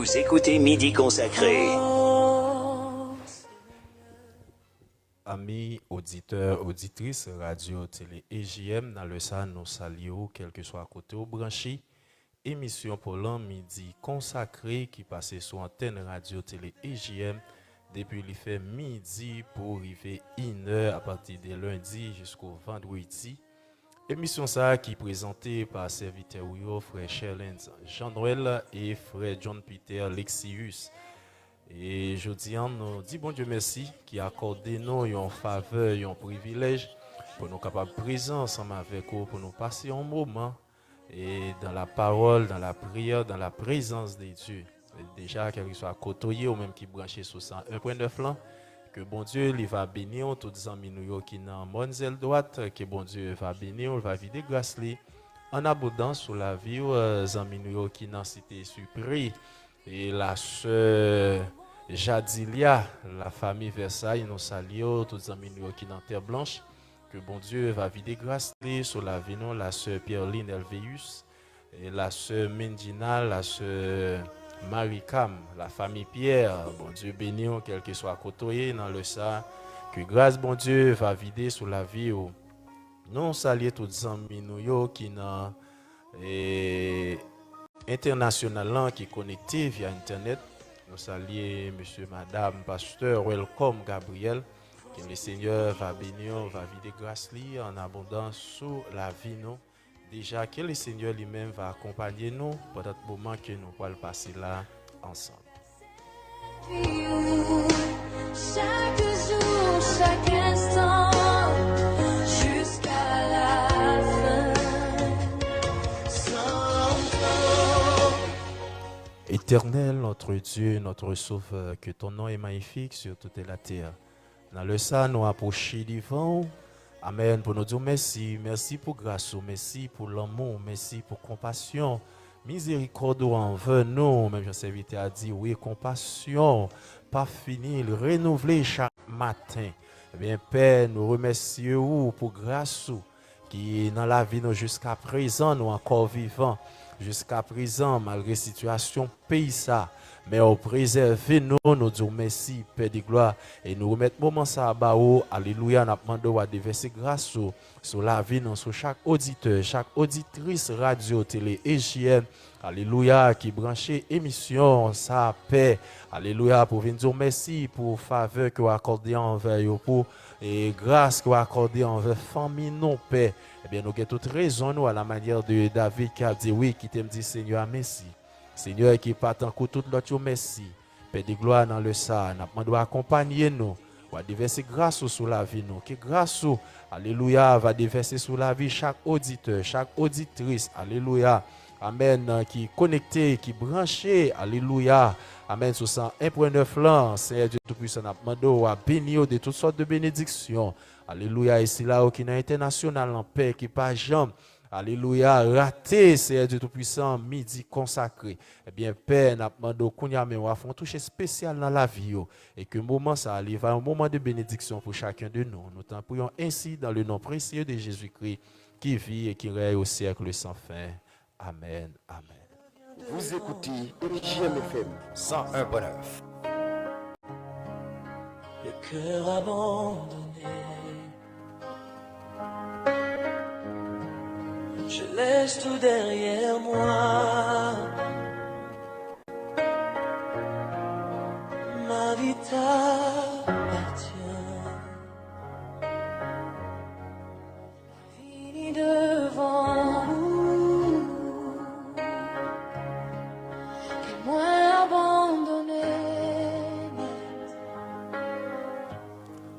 Vous écoutez Midi Consacré. Amis auditeurs, auditrices, radio, télé EJM, dans le ça, nous saluons, quel que soit côté au branchi. Émission pour l'an midi consacrée qui passe sur antenne radio, télé EJM depuis le fait midi pour arriver 1h à partir de lundi jusqu'au vendredi. Émission ça qui est présentée par serviteur Ouyo, frère Sherlens Jean-Noël et frère John Peter Lexius. Et je dis, nous dit bon Dieu merci qui a accordé nous une faveur, un privilège pour nous capables de présenter ensemble avec vous, pour nous passer un moment et dans la parole, dans la prière, dans la présence de Dieu. Et déjà, qu'il soit côtoyé ou même qui branché sur 101.9 là, que bon Dieu il va bénir tous les amis nous qui dans monzel droite, que bon Dieu va bénir, va vider grâce li en abondance sur la vie aux amis nous qui dans cité surpris et la sœur Jadilia, la famille Versailles, nous saluons tous les amis qui dans Terre Blanche. Que bon Dieu va vider grâce sur la vie, nous, la sœur Pierre-Line Elveus, et la sœur Mendina, la sœur Marie-Cam, la famille Pierre. Bon Dieu béni, quel que soit côtoyé dans le ça. Que grâce, bon Dieu, va vider sur la vie. Nous saluons tous les amis qui dans international qui connecté via Internet. Nous saluons monsieur, madame, pasteur, welcome Gabriel. Que le Seigneur va bénir, va vider grâce en abondance sur la vie nous. Déjà que le Seigneur lui-même va accompagner nous pendant le moment que nous allons passer là ensemble. Chaque jour, chaque instant, jusqu'à la fin. Éternel, notre Dieu, notre Sauveur, que ton nom est magnifique sur toute la terre. Dans le sang, nous approchons devant. Amen. Pour nous dire merci. Merci pour grâce. Merci pour l'amour. Merci pour compassion. Miséricorde envers nous. Même je s'invite à dire oui, compassion. Pas fini. Renouveler chaque matin. Eh bien, Père, nous remercions pour grâce qui dans la vie nous jusqu'à présent, nous encore vivants. Jusqu'à présent, malgré la situation pays ça. Mais au préserver nous, nous disons merci, Père de gloire, et nous remettons moment ça à Bao, alléluia, nous demandons à déverser grâce sur la vie, sur chaque auditeur, chaque auditrice radio, télé, EJM, alléluia, qui branchait émission, ça, paix, alléluia, pour venir dire merci pour faveur que vous accordez envers vous, pour et grâce que vous accordez envers famille, non, Père. Eh bien, nous avons toute raison, nous, à la manière de David qui a dit oui, qui t'aime dit Seigneur, merci. Seigneur qui part en coup tout l'autre merci. Père de gloire dans le sang, nous doit accompagner nous. Va déverser grâce sur la vie nous. Que grâce, alléluia, va déverser sur la vie chaque auditeur, chaque auditrice, alléluia. Amen, qui est connecté, qui est branché, alléluia. Amen, sur 101.9 là, Seigneur Dieu Tout-Puissant, nous demandons à bénir de toutes sortes de bénédictions. Alléluia, ici là, qui est international en paix, qui pas jamais. Alléluia, raté, Seigneur Dieu Tout-Puissant, midi consacré. Eh bien, Père, nous demandons qu'on y a un toucher spécial dans la vie. Et que le moment ça arrive, un moment de bénédiction pour chacun de nous. Nous t'en prions ainsi dans le nom précieux de Jésus-Christ, qui vit et qui règne au siècle sans fin. Amen. Amen. Vous écoutez EJM FM 101.9. Le cœur abandonné, je laisse tout derrière moi. Ma vie t'appartient. Fini devant nous. Et moi abandonné.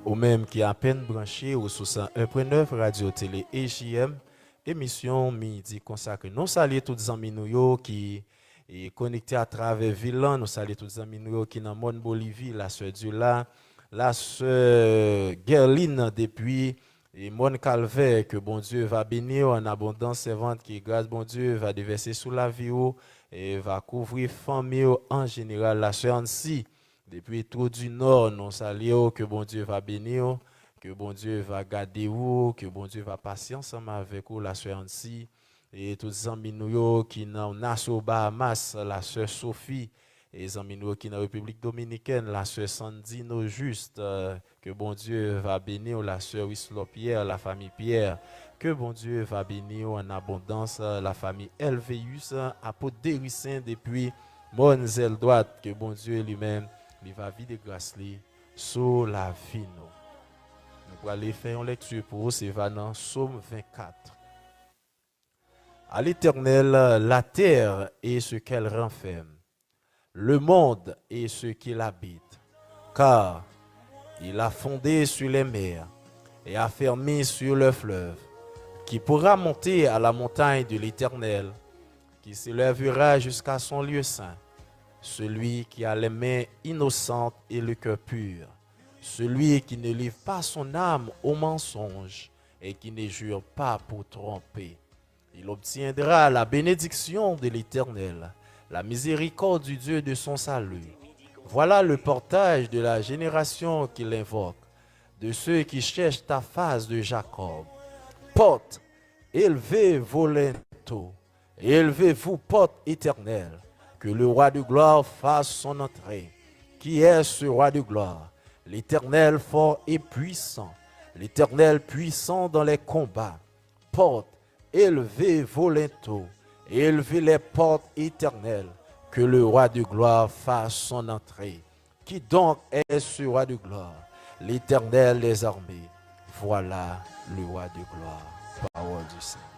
Ou même qui a à peine branché au 101.9 Radio Télé EJM. Émission midi consacrée. Nous saluons tous les amis nous qui sont connectés à travers Villan. Nous saluons tous les amis nous qui sont dans Mon Bolivie, la sœur Dula, la sœur Gerline depuis Mon Calvaire, que bon Dieu va bénir en abondance servante, qui grâce bon Dieu va déverser sous la vie et va couvrir famille en général. La sœur Annecy, depuis tout du nord, nous saluons que bon Dieu va bénir. Que bon Dieu va garder vous, que bon Dieu va passer ensemble avec vous, la sœur Annecy, et tous les amis nous qui sont Nassau Bahamas, la sœur Sophie, les amis nous qui dans la République dominicaine, la sœur Sandino Juste, que bon Dieu va bénir la sœur Wislo Pierre, la famille Pierre, que bon Dieu va bénir en abondance la famille Elveus, apôtre Déricin depuis Monzel droite, que bon Dieu lui-même, il va vide grâce sur la vie nous. Nous allons aller faire une lecture pour vous, c'est dans Psaume 24. À l'Éternel, la terre et ce qu'elle renferme, le monde et ce qu'il habite, car il a fondé sur les mers et a fermé sur le fleuve, qui pourra monter à la montagne de l'Éternel, qui s'élèvera jusqu'à son lieu saint, celui qui a les mains innocentes et le cœur pur, celui qui ne livre pas son âme au mensonge et qui ne jure pas pour tromper. Il obtiendra la bénédiction de l'Éternel, la miséricorde du Dieu de son salut. Voilà le portage de la génération qui l'invoque, de ceux qui cherchent ta face de Jacob. Porte, élevez vos linteaux, élevez-vous, porte éternelle, que le roi de gloire fasse son entrée. Qui est ce roi de gloire? L'Éternel fort et puissant, l'Éternel puissant dans les combats. Porte, élevez vos linteaux, élevez les portes éternelles, que le roi de gloire fasse son entrée. Qui donc est ce roi de gloire? L'Éternel des armées. Voilà le roi de gloire. Parole du Seigneur.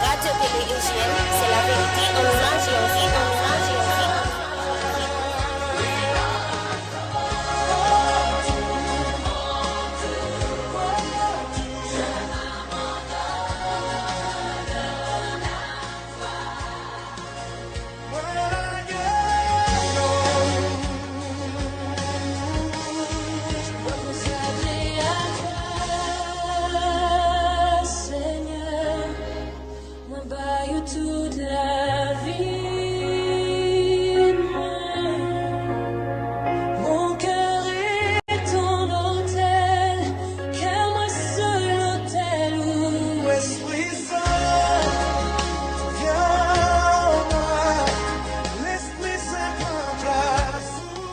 Radio Télé UGM, c'est la vérité en image et en vie, en image et en vie.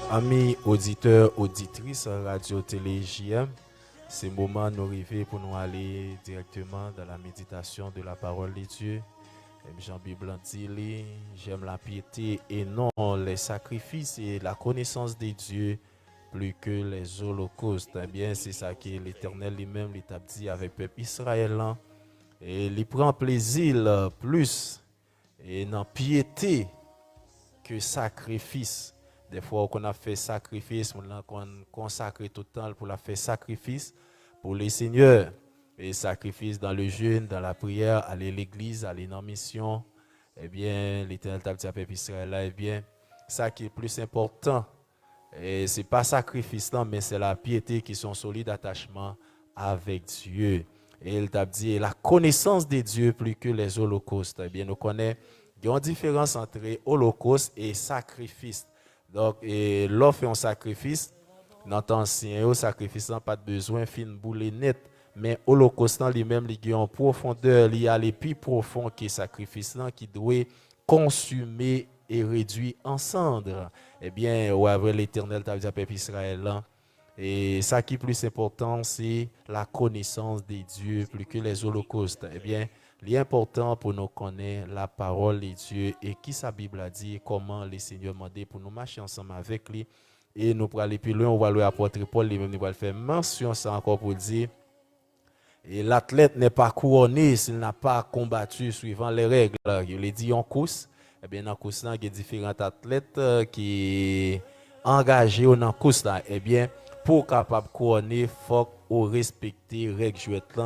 Amis auditeurs, auditrices, radio télé JM, c'est le moment de nous arriver pour nous aller directement dans la méditation de la parole de Dieu. Jean-Bible dit, j'aime la piété et non les sacrifices et la connaissance de Dieu plus que les holocaustes. Eh bien, c'est ça que l'Éternel lui-même l'a dit avec le peuple israélien. Et il prend plaisir plus et dans piété que sacrifice. Des fois, qu'on a fait sacrifice, on consacre tout le temps pour la faire sacrifice pour les seigneurs. Et sacrifice dans le jeûne, dans la prière, aller à l'église, aller dans la mission. Eh bien, l'Éternel t'a dit à peuple Israël, eh bien, ça qui est plus important, et c'est pas sacrifice là, mais c'est la piété qui sont solides d'attachement avec Dieu. Et il t'a dit la connaissance de Dieu plus que les holocaustes. Eh bien, nous connaissons, il y a une différence entre holocauste et sacrifice. Donc, l'offre est un sacrifice. Dans l'ancien sacrifice, n'a pas de besoin de fin boule net. Mais holocauste lui-même, il y a en profondeur, il y a les plus profonds qui est sacrifice qui doit consumer et réduire en cendres. Eh bien, ouais, l'Éternel t'a dit à peuple Israël. Et ça qui est plus important, c'est la connaissance des dieux plus que les holocaustes. Eh bien, l'important pour nous connaître la parole des dieux et qui sa Bible a dit, comment le Seigneur m'a demandé pour nous marcher ensemble avec lui. Et nous pour aller plus loin, on va le apôtre Paul lui-même il va faire mention ça encore pour dire. Et l'athlète n'est pas couronné s'il n'a pas combattu suivant les règles. Il est dit en course. Eh bien, en course, il y a différents athlètes qui sont engagés dans course. Eh bien, pour capable couronner, il faut respecter les règles jouettes.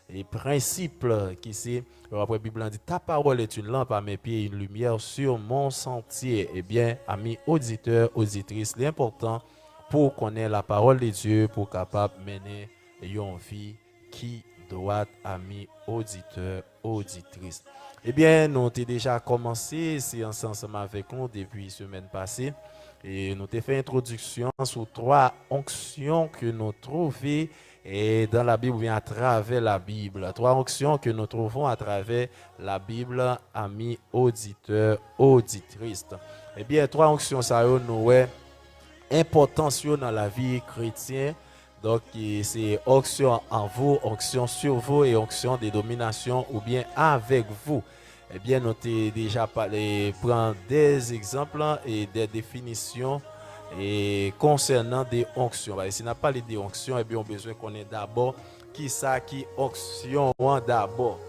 Les principes qui c'est, après la Bible dit, ta parole est une lampe à mes pieds, une lumière sur mon sentier. Eh bien, amis auditeurs, auditrices, l'important pour connaître la parole de Dieu, pour capable mener une vie qui droite, amis auditeurs, auditrices. Eh bien, nous avons déjà commencé, c'est ensemble avec nous depuis la semaine passée. Et nous avons fait introduction sur 3 onctions que nous trouvons et dans la Bible ou bien à travers la Bible. 3 onctions que nous trouvons à travers la Bible, amis auditeurs, auditrices. Eh bien, 3 onctions, ça nous est importance dans la vie chrétienne. Donc, c'est onction en vous, onction sur vous et onction de domination ou bien avec vous. Eh bien, nous avons déjà prendre des exemples et des définitions et concernant des onctions. Si on n'a pas des onctions, eh bien, on a besoin qu'on ait d'abord qui ça qui onction d'abord.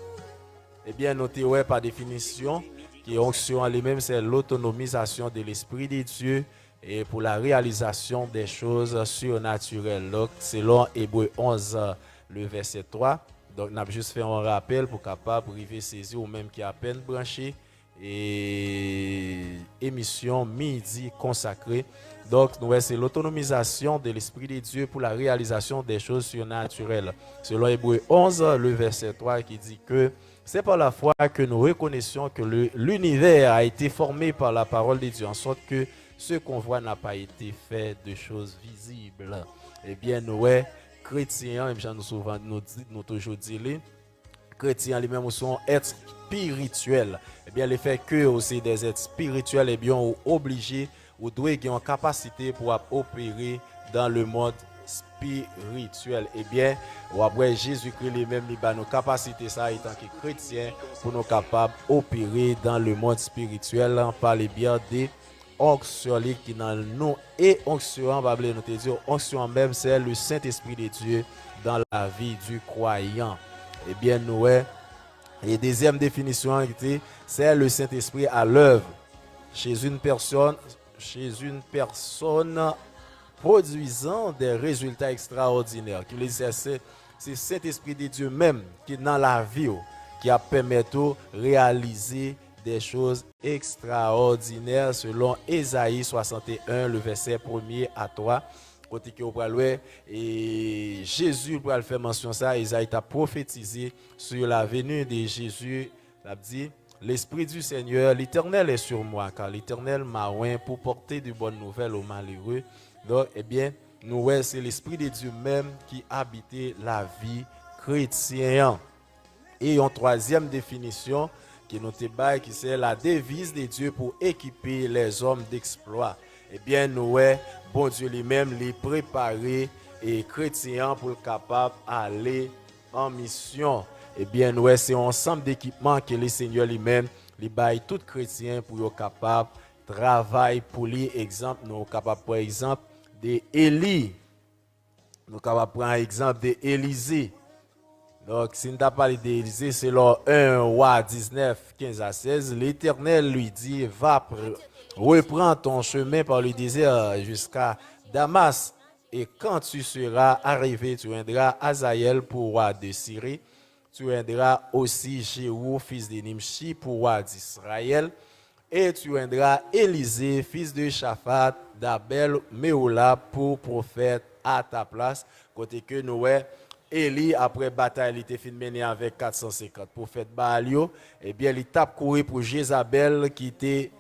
Eh bien, nous avons par définition que onction en lui-même, c'est l'autonomisation de l'Esprit de Dieu et pour la réalisation des choses surnaturelles. Donc, selon Hébreux 11, le verset 3. Donc, nous avons juste fait un rappel pour capable arriver saisir ou même qui a à peine branché et émission midi consacrée. Donc, c'est l'autonomisation de l'Esprit de Dieu pour la réalisation des choses surnaturelles. Selon Hébreux 11, le verset 3 qui dit que c'est par la foi que nous reconnaissons que l'univers a été formé par la parole de Dieu, en sorte que ce qu'on voit n'a pas été fait de choses visibles. Eh bien, nous, chrétiens, même nous souvent nous toujours dit les chrétiens lui-même sont êtres spirituels. Eh bien, le fait que aussi des êtres spirituels, eh bien, on obligé ou doit avoir une capacité pour opérer dans le monde spirituel. Eh bien, après Jésus-Christ lui-même il a nos capacités ça étant que chrétiens pour nous capables d'opérer dans le monde spirituel par les biens des onction qui dans nous et onction Bible nous te dit onction même c'est le Saint-Esprit de Dieu dans la vie du croyant. Eh bien nous et deuxième définition c'est le Saint-Esprit à l'œuvre chez une personne produisant des résultats extraordinaires. C'est le Saint-Esprit de Dieu même qui dans la vie qui a permis de réaliser des choses extraordinaires selon Ésaïe 61, le verset 1er à 3. Côté que et Jésus pour faire mention ça, Ésaïe a prophétisé sur la venue de Jésus. Il a dit l'Esprit du Seigneur, l'Éternel est sur moi, car l'Éternel m'a oint pour porter de bonnes nouvelles aux malheureux. Donc, eh bien, nous, c'est l'Esprit de Dieu même qui habitait la vie chrétienne. Et en troisième définition, qui nous débat, qui c'est la devise de Dieu pour équiper les hommes d'exploit. Eh bien, nous, bon Dieu lui-même, les préparer et chrétiens pour être capable d'aller en mission. Eh bien, nous, c'est un ensemble d'équipements que le Seigneur lui-même, les bail tout chrétien pour être capable de travailler pour lui. Exemple, nous sommes capables, par exemple, d'Élie. Nous sommes capables de prendre exemple d'Élisée. Donc, si nous avons parlé d'Élisée, selon 1 roi 19, 15 à 16, l'Éternel lui dit, va, reprends ton chemin par le désert jusqu'à Damas, et quand tu seras arrivé, tu viendras Azaël pour roi de Syrie, tu viendras aussi Jéhu, fils de Nimshi, pour roi d'Israël, et tu viendras Élisée, fils de Shaphat, d'Abel, Méola, pour prophète à ta place, côté que nous Élie, après bataille, il était mené avec 450 prophètes Baalio. Eh bien, il tape courir pour Jézabel qui était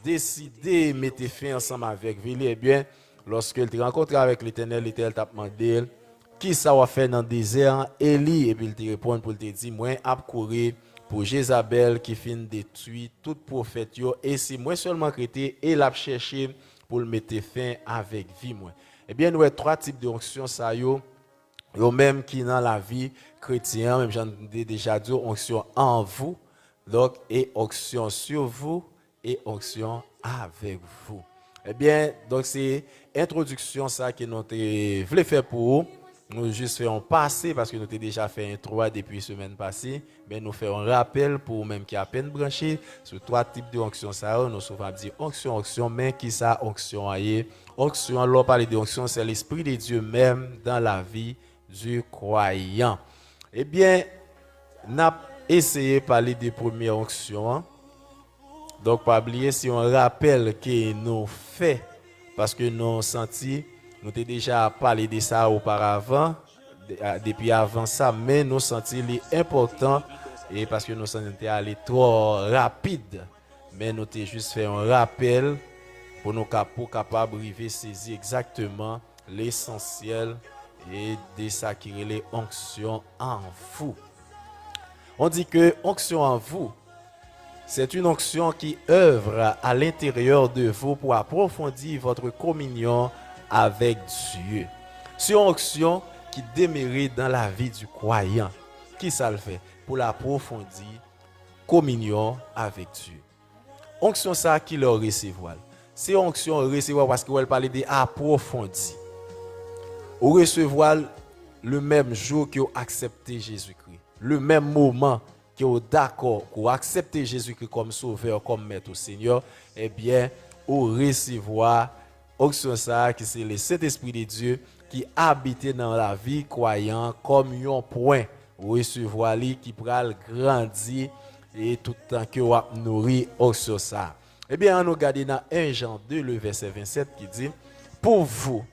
décidé de mettre fin ensemble avec lui. Eh bien, lorsqu'il te rencontre avec l'Éternel, l'Éternel t'a demandé qui ça va faire dans le désert. Élie, et puis il te répond pour te dire, moi, je courir pour Jézabel qui fin détruire tout prophète. Et si moi seulement crété, et l'a cherché pour le mettre fin avec vie. Eh bien, nous avons 3 types d'onctions, ça y est. Yo même qui dans la vie chrétienne, même j'en ai déjà dit, onction en vous, donc et onction sur vous et onction avec vous. Eh bien, donc c'est introduction ça que nous voulons faire pour vous. Nous juste faisons passer parce que nous avons déjà fait un 3 depuis la semaine passée, mais nous faisons un rappel pour même qui a à peine branché sur 3 types de onction ça. Nous souvent dit onction, mais qui ça onction aille. Onction, l'on parle de onction, c'est l'Esprit de Dieu même dans la vie du croyant. Eh bien, nous avons essayé de parler des premières onctions. Donc, pas oublier si on rappelle que nous fait, parce que nous senti, nous avons déjà parlé de ça auparavant, depuis avant ça, mais nous senti l'important, et parce que nous sommes allés trop rapide, mais nous avons juste fait un rappel pour nous capables de saisir exactement l'essentiel et de ça qui est les onctions en vous. On dit que onction en vous, c'est une onction qui œuvre à l'intérieur de vous pour approfondir votre communion avec Dieu. C'est une onction qui démérite dans la vie du croyant. Qui ça le fait? Pour l'approfondir communion avec Dieu. Onction ça qui le recevoir. C'est onction recevoir parce qu'elle parle d'approfondir. Ou recevoir le même jour que vous acceptez Jésus-Christ. Le même moment que vous d'accord pour accepter Jésus-Christ comme sauveur, comme maître au Seigneur, eh bien, vous recevoir onction ça qui c'est le Saint-Esprit de Dieu qui habite dans la vie croyant comme un point. Vous recevoir lui qui pral grandir et tout le temps que vous nourrir onction ça. Eh bien, on nous regarde dans 1 Jean 2, le verset 27 qui dit, pour vous,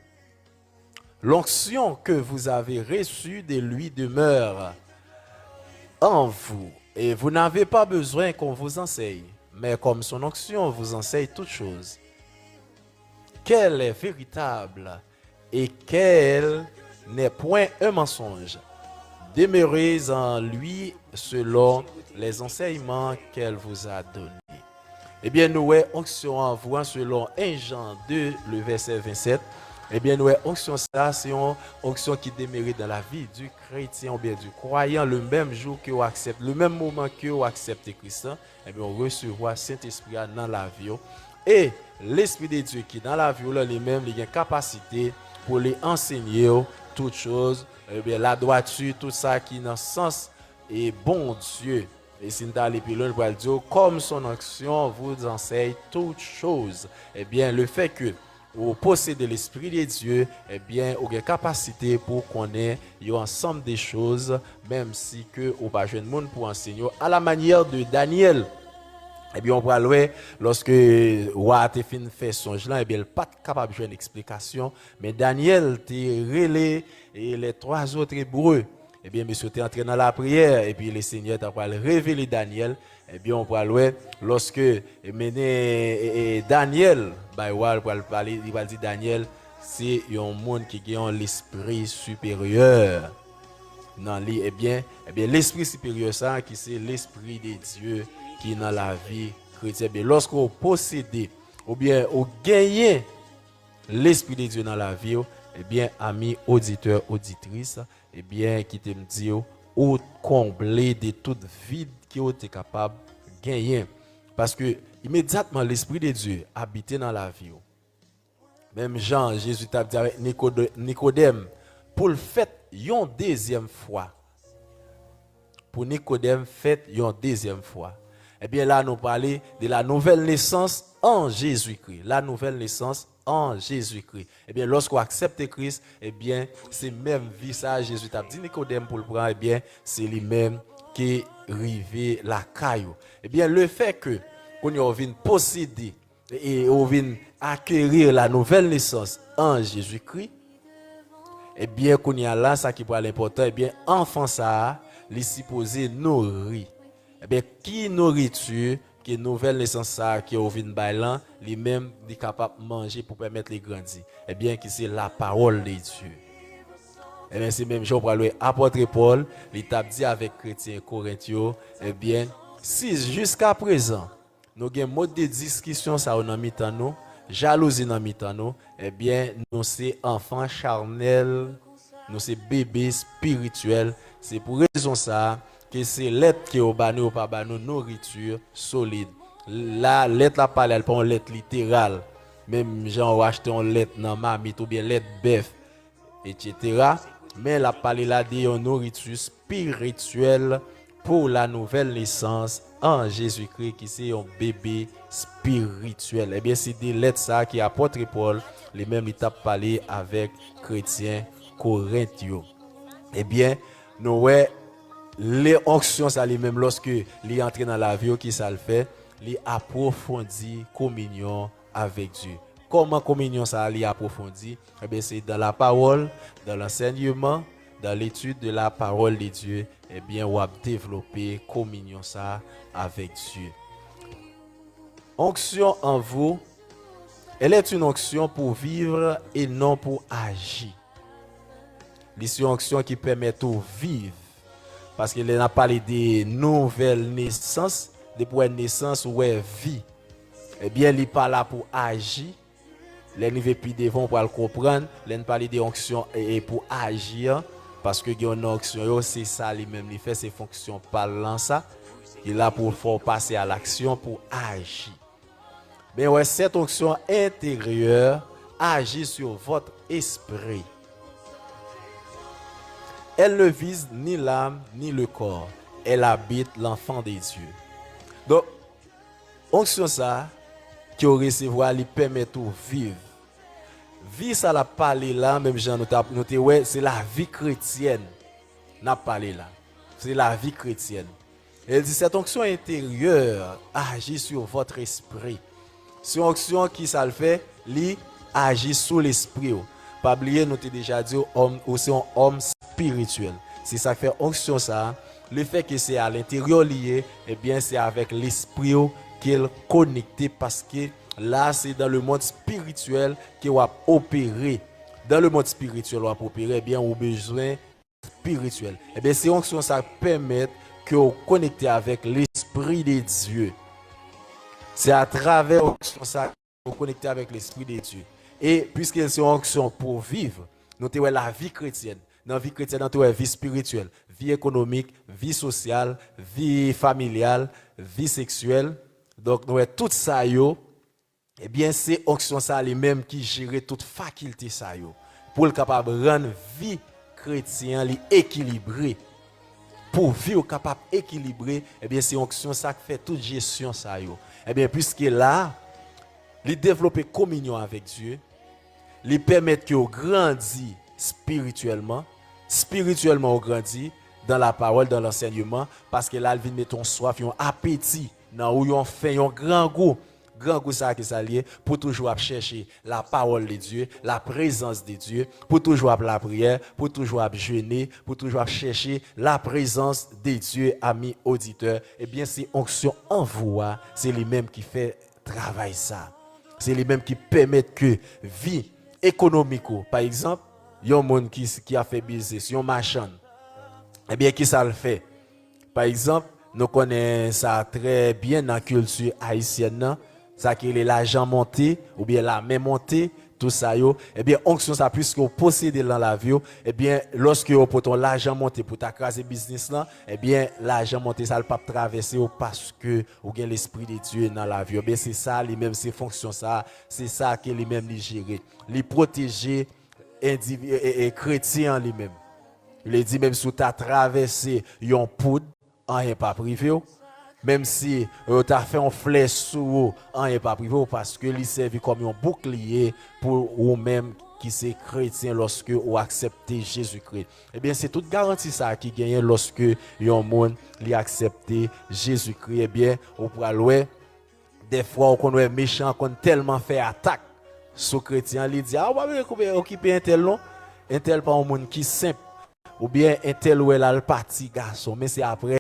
l'onction que vous avez reçue de lui demeure en vous. Et vous n'avez pas besoin qu'on vous enseigne, mais comme son onction vous enseigne toutes choses. Qu'elle est véritable et qu'elle n'est point un mensonge. Demeurez en lui selon les enseignements qu'elle vous a donnés. Eh bien, nous avons onction en vous selon 1 Jean 2, le verset 27. Eh bien, nous, onction ça, c'est une onction qui démérite dans la vie du chrétien ou bien du croyant le même jour que vous acceptez, le même moment que vous acceptez Christ. Eh bien, on recevra Saint-Esprit dans la vie. Et l'Esprit de Dieu qui dans la vie, lui-même, il a une capacité pour les enseigner toutes choses, eh bien, la droiture, tout ça qui est dans le sens et bon Dieu. Et si nous allons plus loin, nous allons dire, comme son onction vous enseigne toutes choses. Eh bien, le fait que vous possédez l'Esprit de Dieu, eh bien, vous avez une capacité pour connaître un ensemble des choses, même si que vous n'avez pas de monde pour enseigner. À la manière de Daniel, eh bien, on va voir, lorsque roi a fait songe là, eh bien, il n'est pas capable de jouer une explication, mais Daniel a relé et les trois autres hébreux. Eh bien, monsieur était entré dans la prière, et puis le Seigneur a révélé Daniel. Eh bien, on va voir, lorsque Daniel, il va dire Daniel, c'est un monde qui a l'esprit supérieur. Non, eh bien, l'esprit supérieur, ça, qui c'est l'esprit de Dieu qui est dans la vie chrétienne. Lorsque vous possédez, ou bien vous gagnez l'esprit de Dieu dans la vie, eh bien, amis auditeurs, auditrices, eh bien, qui te me dit, ou combler de toute vide qui est capable de gagner. Parce que immédiatement, l'Esprit de Dieu habite dans la vie. Même Jean, Jésus t'a dit avec Nicodème, pour le fait, une deuxième fois. Pour Nicodème, fait une deuxième fois. Eh bien, là, nous parlons de la nouvelle naissance en Jésus-Christ. La nouvelle naissance en Jésus-Christ. Eh bien, lorsqu'on accepte Christ, eh bien, c'est même vie ça, Jésus t'a dit Nicodème pour le prendre, eh bien, c'est lui-même qui rivé la caillou. Eh bien, le fait que qu'on vient posséder et on vient acquérir la nouvelle naissance en Jésus-Christ, eh bien, qu'on y a là, ça qui est l'important, eh bien, enfant ça, les supposé nourrir. Eh bien, qui nourriture, qui est nouvelle naissance ça, qui est au vin bailan, lui-même, est capable de manger pour permettre les grandir. Eh bien, qui c'est la parole de Dieu. Eh bien, c'est même Jean pour l'apôtre Paul, il t'a dit avec chrétiens corinthiens, eh bien, si jusqu'à présent, nous avons un mode de discussion ça dans mi-temps nous, jalousie dans mi-temps nous, eh bien, nous c'est enfants charnels, nous c'est bébés spirituels. C'est pour raison ça que c'est l'être qui est au banu ou pas banu nourriture solide. La lettre la parle, elle prend une lettre littérale. Même gens acheté une lettre dans mamite ou bien lettre bœuf, etc. Mais la parle là de nourriture spirituelle pour la nouvelle naissance en Jésus-Christ qui c'est un bébé spirituel. Eh bien, c'est des lettres ça qui apôtre Paul, les mêmes étapes parlé avec chrétiens corinthiens. Eh bien, nous les onctions ça lui-même lorsque il entre dans la vie qui ça le fait, il approfondit communion avec Dieu. Comment communion ça li approfondit? Eh bien, c'est dans la parole, dans l'enseignement, dans l'étude de la parole de Dieu, eh bien, on va développer communion ça avec Dieu. Onction en vous Elle est une onction pour vivre et non pour agir. C'est une onction qui permet de vivre. Parce qu'elle a parlé de nouvelles naissances, de pour une naissance ou une vie. Eh bien, il n'est pas là pour agir. Les niveaux plus devant pour le comprendre. Il parle de onction et pour agir. Parce que une onction, c'est ça lui-même. Il fait ses fonctions parlant ça. Il est là pour faire passer à l'action, pour agir. Mais ouais, cette onction intérieure agit sur votre esprit. Elle ne vise ni l'âme ni le corps. Elle habite l'enfant des dieux. Donc, onction ça, qui au recevoir, lui permet de vivre. Vie, ça l'a parlé là, même Jean noté, ouais, c'est la vie chrétienne. N'a parlé là. C'est la vie chrétienne. Elle dit, cette onction intérieure agit sur votre esprit. C'est une onction qui ça le fait, lui agit sur l'esprit. Pas oublier, nous t'ai déjà dit, c'est un homme spirituel. C'est ça qui fait onction ça. Le fait que c'est à l'intérieur lié, eh bien c'est avec l'esprit qu'il est connecté parce que là c'est dans le monde spirituel qu'il va opérer. Dans le monde spirituel, on va opérer, eh bien, au besoin spirituel. Eh bien, ces onctions ça permet que vous connectez avec l'esprit de Dieu. C'est à travers l'onction ça que vous connectez avec l'esprit de Dieu. Et puisque c'est une onction pour vivre, nous avons la vie chrétienne. Dans la vie chrétienne, nous avons vie spirituelle, vie économique, vie sociale, vie familiale, vie sexuelle. Donc, nous avons tout ça. Eh bien, c'est onction ça lui-même qui gère toute faculté ça. Pour le capable de rendre vie chrétienne équilibrée. Pour vivre capable d'équilibrer, eh bien, c'est onction ça qui fait toute gestion ça. Eh bien, puisque là, il développer communion avec Dieu, lui permettre que vous grandissez spirituellement on grandit dans la parole, dans l'enseignement, parce que là, il vient mettre ton soif, un appétit, dans où on fait un grand goût ça qui s'allie pour toujours chercher la parole de Dieu, la présence de Dieu, pour toujours la prière, pour toujours jeûner, pour toujours chercher la présence de Dieu, amis auditeurs. Eh bien, c'est onction en vous, c'est lui-même qui fait travail ça. C'est lui-même qui permet que vie économique, par exemple, il y a un monde qui a fait business, un marchand. Eh bien, qui ça le fait? Par exemple, nous connaissons ça très bien dans la culture haïtienne, ça qui est l'argent monté, ou bien la main montée, tout ça, eh bien, onction ça, puisque vous possédez dans la vie, eh bien, lorsque vous avez l'argent monté pour t'accraser business là, eh bien, l'argent monté, ça ne peut pas traverser parce que vous avez l'esprit de Dieu dans la vie. Eh bien, c'est ça, lui-même, ses fonctions, ça, c'est ça qui lui-même lui gérer. Lui protéger et chrétien lui-même. Il dit, même si tu as traversé un poudre, rien pas privé. Même si tu as fait un flèche sous rien pas privé, parce que il servi comme un bouclier pour vous-même qui c'est chrétien lorsque vous acceptez Jésus-Christ. Eh bien, c'est toute garantie ça qui gagne lorsque un monde li accepté Jésus-Christ. Eh bien, on pourra louer des fois on est méchant, qu'on tellement fait attaque sur chrétien, il dit ah on va occuper un tel non, un tel pas un monde qui simple ou bien un tel où elle a le parti garçon, mais c'est après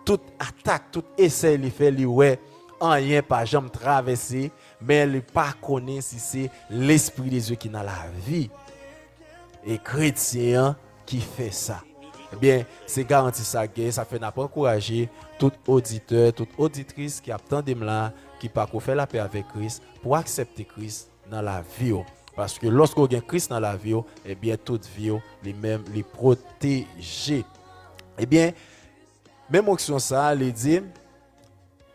toute attaque, tout essai il fait lui ouais rien pas jamais traversé, mais il pas connaît si c'est l'esprit de Dieu qui dans la vie et chrétien qui fait ça. Eh bien, c'est garanti ça ça fait n'a pas encourager tout auditeur, toute auditrice qui attend de là qui pas faire la paix avec Christ pour accepter Christ dans la vie. Parce que lorsqu'on a Christ dans la vie, eh bien, toute vie, les mêmes, les protéger. Eh bien, même option ça, elle dit,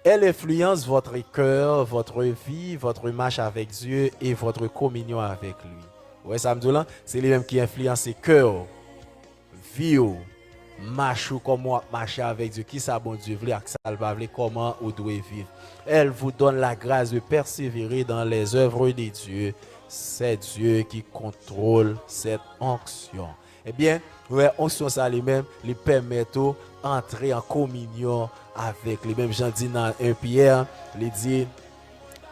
elle influence votre cœur, votre vie, votre marche avec Dieu et votre communion avec lui. Ouais, ça me dit là, c'est lui-même qui influence le cœur, vie, marche comment marcher avec Dieu, qui ça bon Dieu veut, ça va comment vous devez vivre. Elle vous donne la grâce de persévérer dans les œuvres de Dieu. C'est Dieu qui contrôle cette onction. Eh bien, ouais, onction ça lui-même, lui permet d'entrer en communion avec les mêmes gens dit dans 1 Pierre, il dit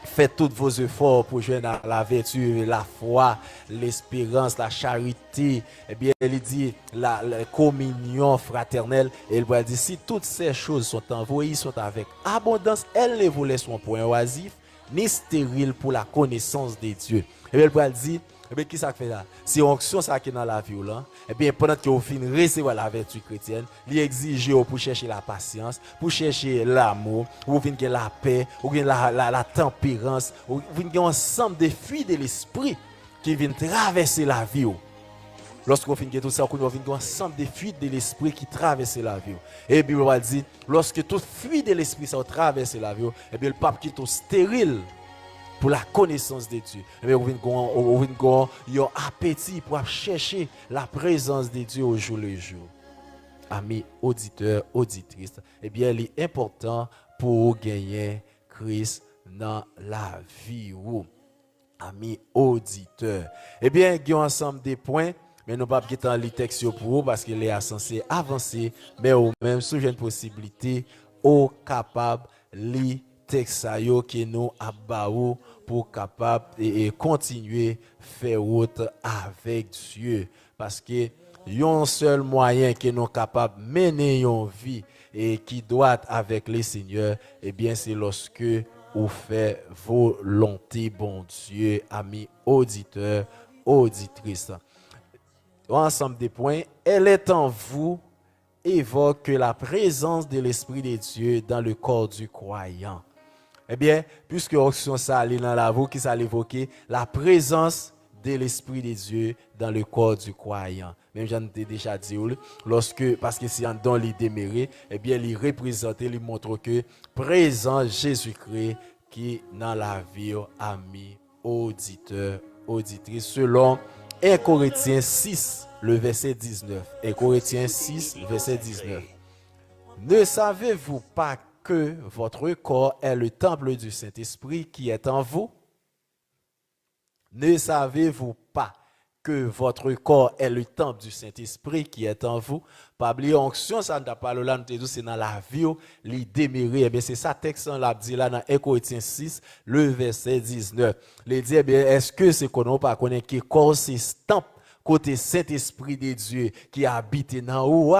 faites tous vos efforts pour joindre la vertu, la foi, l'espérance, la charité. Eh bien, il dit la communion fraternelle. Et il va dire si toutes ces choses sont en vous, ils sont avec abondance, elles ne vous laisseront point oisif, ni stérile pour la connaissance de Dieu. Et bien, le Paul dit, et bien, qui ça fait là? C'est onction ça qui est dans la vie là. Et bien, pendant que vous finissez recevoir la vertu chrétienne, il exige pour chercher la patience, pour chercher l'amour, vous finissez la paix, vous finissez la tempérance, vous finissez ensemble des fruits de l'esprit qui viennent traverser la vie. Lorsqu'on finit tout ça, on finit ensemble des fuites de l'esprit qui traversent la vie. Et puis, on va dire, lorsque toute fuite de l'esprit ça traverse la vie, et bien, le pape qui est stérile pour la connaissance de Dieu. Et bien, on vient un appétit pour chercher la présence de Dieu au jour le jour. Amis auditeurs, auditrices, eh bien, il est important pour gagner Christ dans la vie. Amis auditeurs. Eh bien, il y a ensemble des points. Mais nous ne pouvons pas quitter le texte pour vous parce qu'il est censé avancer. Mais au même, sous une possibilité, au capable li texte que nous avons pour capable et continuer faire route avec Dieu. Parce que un seul moyen que nous sommes capables de mener une vie et qui doit être avec le Seigneur, eh bien, c'est lorsque vous faites volonté, bon Dieu, amis auditeurs, auditrices. Ensemble des points, elle est en vous, évoque la présence de l'Esprit de Dieu dans le corps du croyant. Eh bien, puisque l'option ça allait dans la voix qui s'allait évoquer la présence de l'Esprit de Dieu dans le corps du croyant. Même j'en ai déjà dit, parce que si on donne les démérés, eh bien, il représente, il montre que présent Jésus-Christ qui est dans la vie, amis, auditeurs, auditrices, selon 1 Corinthiens 6, le verset 19. 1 Corinthiens 6, le verset 19. Ne savez-vous pas que votre corps est le temple du Saint-Esprit qui est en vous? Ne savez-vous pas que votre corps est le temple du Saint-Esprit qui est en vous? Pas oublier onction, ça n'a pas là, c'est dans la vie, les démérés. Eh bien, c'est ça, texte, on l'a dit là dans 1 Corinthiens 6, le verset 19. Les dit, eh bien, est-ce que c'est qu'on n'a pas connaît que corps c'est temple côté Saint-Esprit de Dieu qui habite dans vous,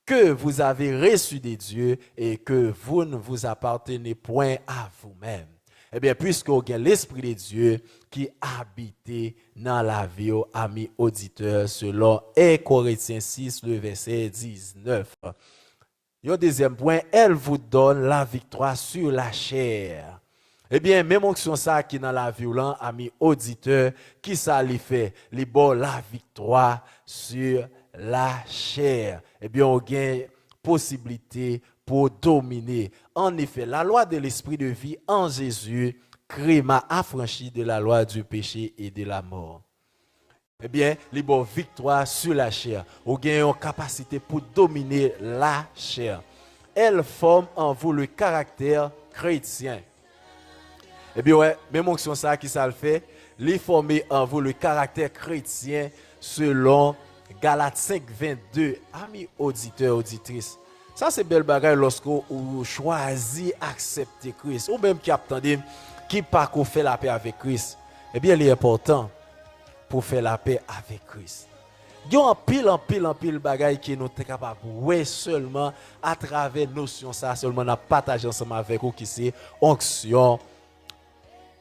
que vous avez reçu de Dieu et que vous ne vous appartenez point à vous-même. Eh bien, puisque vous avez l'Esprit de Dieu qui habite dans la vie, amis auditeurs, selon 1 Corinthiens 6, le verset 19. Et au deuxième point, elle vous donne la victoire sur la chair. Eh bien, même onction ça qui dans la violence, amis auditeurs, qui ça lui fait? Les bon la victoire sur la chair. Eh bien, on gagne possibilité pour dominer. En effet, la loi de l'esprit de vie en Jésus m'a affranchi de la loi du péché et de la mort. Eh bien, les bon victoire sur la chair. On gagne une capacité pour dominer la chair. Elle forme en vous le caractère chrétien. Eh bien, ouais, même onction ça qui ça le fait, les former en vous le caractère chrétien selon Galates 5, 22. Amis auditeurs, auditrices, ça c'est belle bagaille lorsque vous choisissez accepter Christ, ou même qui attendez, qui pas qu'on fait la paix avec Christ. Eh bien, il est important pour faire la paix avec Christ. Il y a un pile bagaille qui nous est capable ouais seulement à travers notion ça, seulement à partager ensemble avec vous qui c'est onction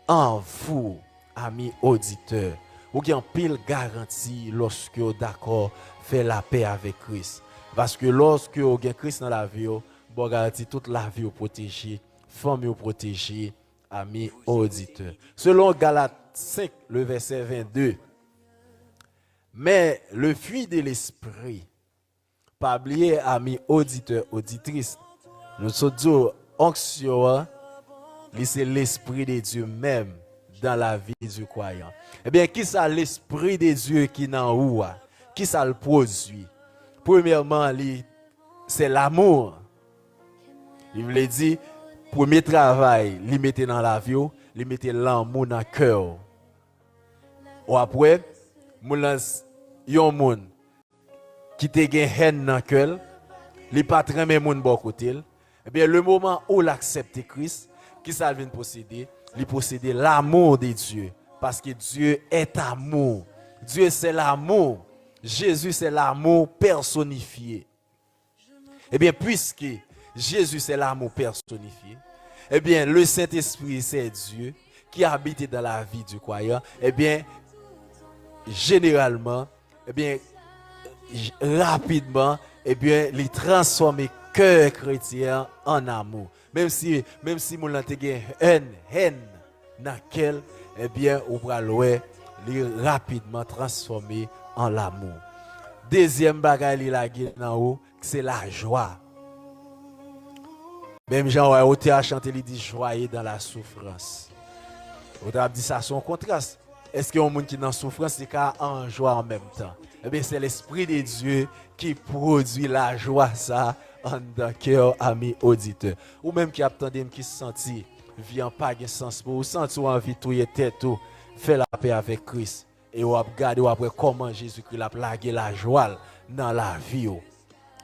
en vous, amis auditeurs. Vous avez un pile garantie lorsque vous d'accord faire la paix avec Christ. Parce que lorsque vous avez Christ dans la vie, vous garantit toute la vie protégée, famille protégée, amis auditeurs. Selon Galates 5, le verset 22, mais le fruit de l'esprit, pas oublier, amis auditeurs, auditrices, nous sommes dit onction, c'est l'esprit de Dieu même dans la vie du croyant. Eh bien, qui ça l'esprit de Dieu qui est dans vous? Qui ça le produit? Premièrement, c'est l'amour. Il me dit, premier travail, il mettait dans la vie, il mettait l'amour dans le cœur. Ou après, yon moun qui te gen haine dans le cœur, il pas très même moun bon côté. Eh bien, le moment où l'accepte Christ, qui ça vient posséder? Il possède l'amour de Dieu. Parce que Dieu est amour. Dieu c'est l'amour. Jésus c'est l'amour personnifié. Eh bien, puisque Jésus c'est l'amour personnifié, Eh bien, le Saint-Esprit, c'est Dieu qui habite dans la vie du croyant. Eh bien, généralement, eh bien, rapidement, eh bien, il transforme le cœur chrétien en amour. Même si mon langue haine dans quel, eh bien, on va le rapidement transformer en l'amour. Deuxième bagage il a dans haut, c'est la joie. Même Jean Oté a chanté, il dit joyeux dans la souffrance. On a dit ça son contraste. Est-ce qu'il y a un monde qui est dans la souffrance, c'est en joie en même temps? Eh bien, c'est l'Esprit de Dieu qui produit la joie, ça, en dans cœur, ami auditeur. Ou même qui a attendu, qui se sentit, vient pas de sens pour, ou senti envie de touiller tête, faire la paix avec Christ. Et on a regardé après comment Jésus-Christ a plagué la joie dans la vie.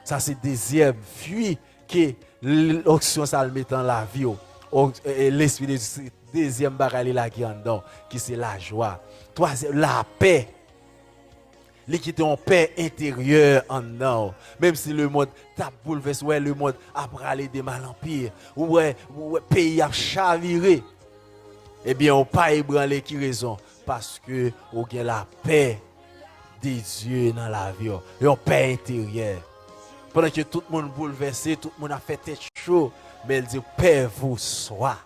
Ça, c'est deuxième fuite que l'option ça le met dans la vie. Et l'Esprit de Dieu, deuxième bagage là qui en dedans, qui c'est la joie. Troisième, la paix. L'équité en paix intérieure en dedans. Même si le monde t'a bouleversé, ouais, le monde a bralé de mal en pire, ouais, pays a chaviré. Eh bien, on pas ébranlé qui raison parce que on a la paix de Dieu dans la vie, une paix intérieure. Pendant que tout le monde bouleversé, tout le monde a fait tête chaud, mais elle dit paix vous soit.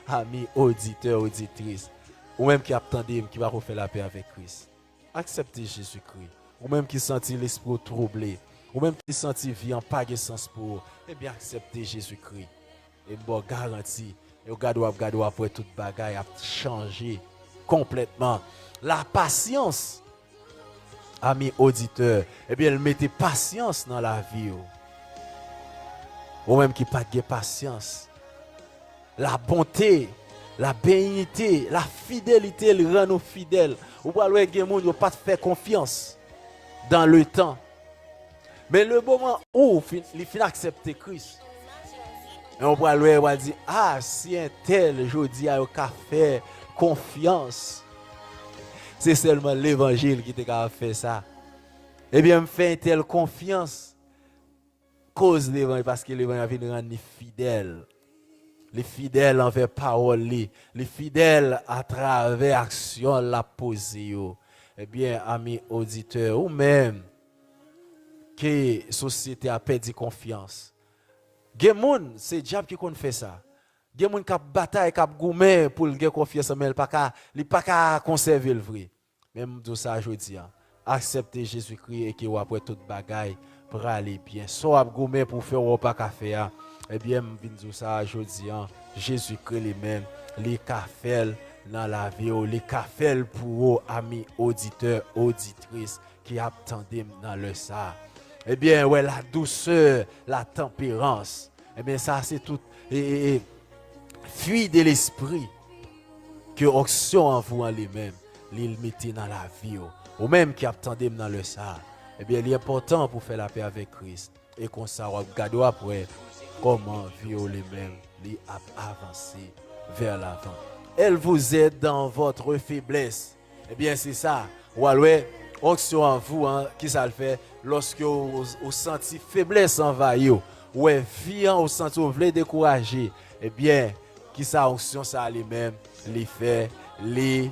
Amis auditeurs, auditrices, ou même qui attendent qui va refaire la paix avec Christ. Acceptez Jésus-Christ. Ou même qui sentit l'esprit troublé, ou même qui sentit vie en pas de sens pour, eh bien acceptez Jésus-Christ. Et bon garantie. Et regardez après toute bagaille a changé complètement. La patience, amis auditeurs, eh bien, elle mettait patience dans la vie. Ou même qui pas de patience. La bonté, la bénignité, la fidélité, elle rend nous fidèles. Ou pas le gens ne pas faire confiance dans le temps. Mais le moment où il finit accepter Christ, et on va le dire, ah, si un tel, je dis, a fait confiance, c'est seulement l'évangile qui t'a fait ça. Eh bien, me fait une telle confiance, cause l'évangile, parce que l'évangile vient rendre fidèle. Les fidèles envers parole, les fidèles à travers action la posée. Eh bien, amis auditeurs, ou même que la société a perdu confiance. Gen c'est diable qui fait ça. Gen moun k'ap bataille, k'ap goumé pour le confiance, mais il pas qu'à conserver le vrai. Même tout ça aujourd'hui, accepter Jésus-Christ et que après toute bagaille pour aller bien. Soit goumé pour faire ou pas café, eh bien, tout ça aujourd'hui, Jésus-Christ lui-même, les cafés dans la vie, les cafés pour amis auditeurs, auditrices qui attendent dans le ça. Eh bien, ouais, la douceur, la tempérance. Eh bien, ça, c'est tout. Fuit de l'esprit que action en vous en lui-même, il mettez dans la vie. Ou même qui attendait dans le ça. Eh bien, il est important pour faire la paix avec Christ. Et qu'on s'en regarde après comment vivre lui-même, lui avancer vers l'avant. Elle vous aide dans votre faiblesse. Eh bien, c'est ça. Ou alors, action en vous, qui ça le fait lorsque vous sentez faiblesse envahie, ou viens au senti vous voulez décourager, eh bien, qui ça action ça lui-même, les fait, les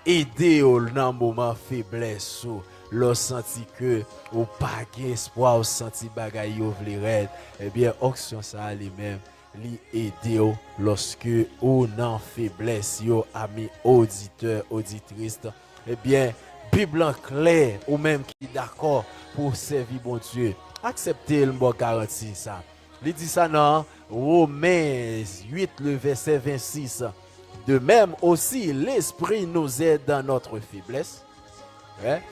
aider au moment faiblesse, le senti que ou pas espoir, au senti bagaille ou vle eh bien, action ça lui-même, li aider lorsque ou nan faiblesse, yo amis auditeurs, auditrices, eh bien, Bible en clair ou même qui est d'accord pour servir bon Dieu. Acceptez le mot garantie ça. Il dit ça dans Romains 8, le verset 26. De même aussi, l'Esprit nous aide dans notre faiblesse. Ouais?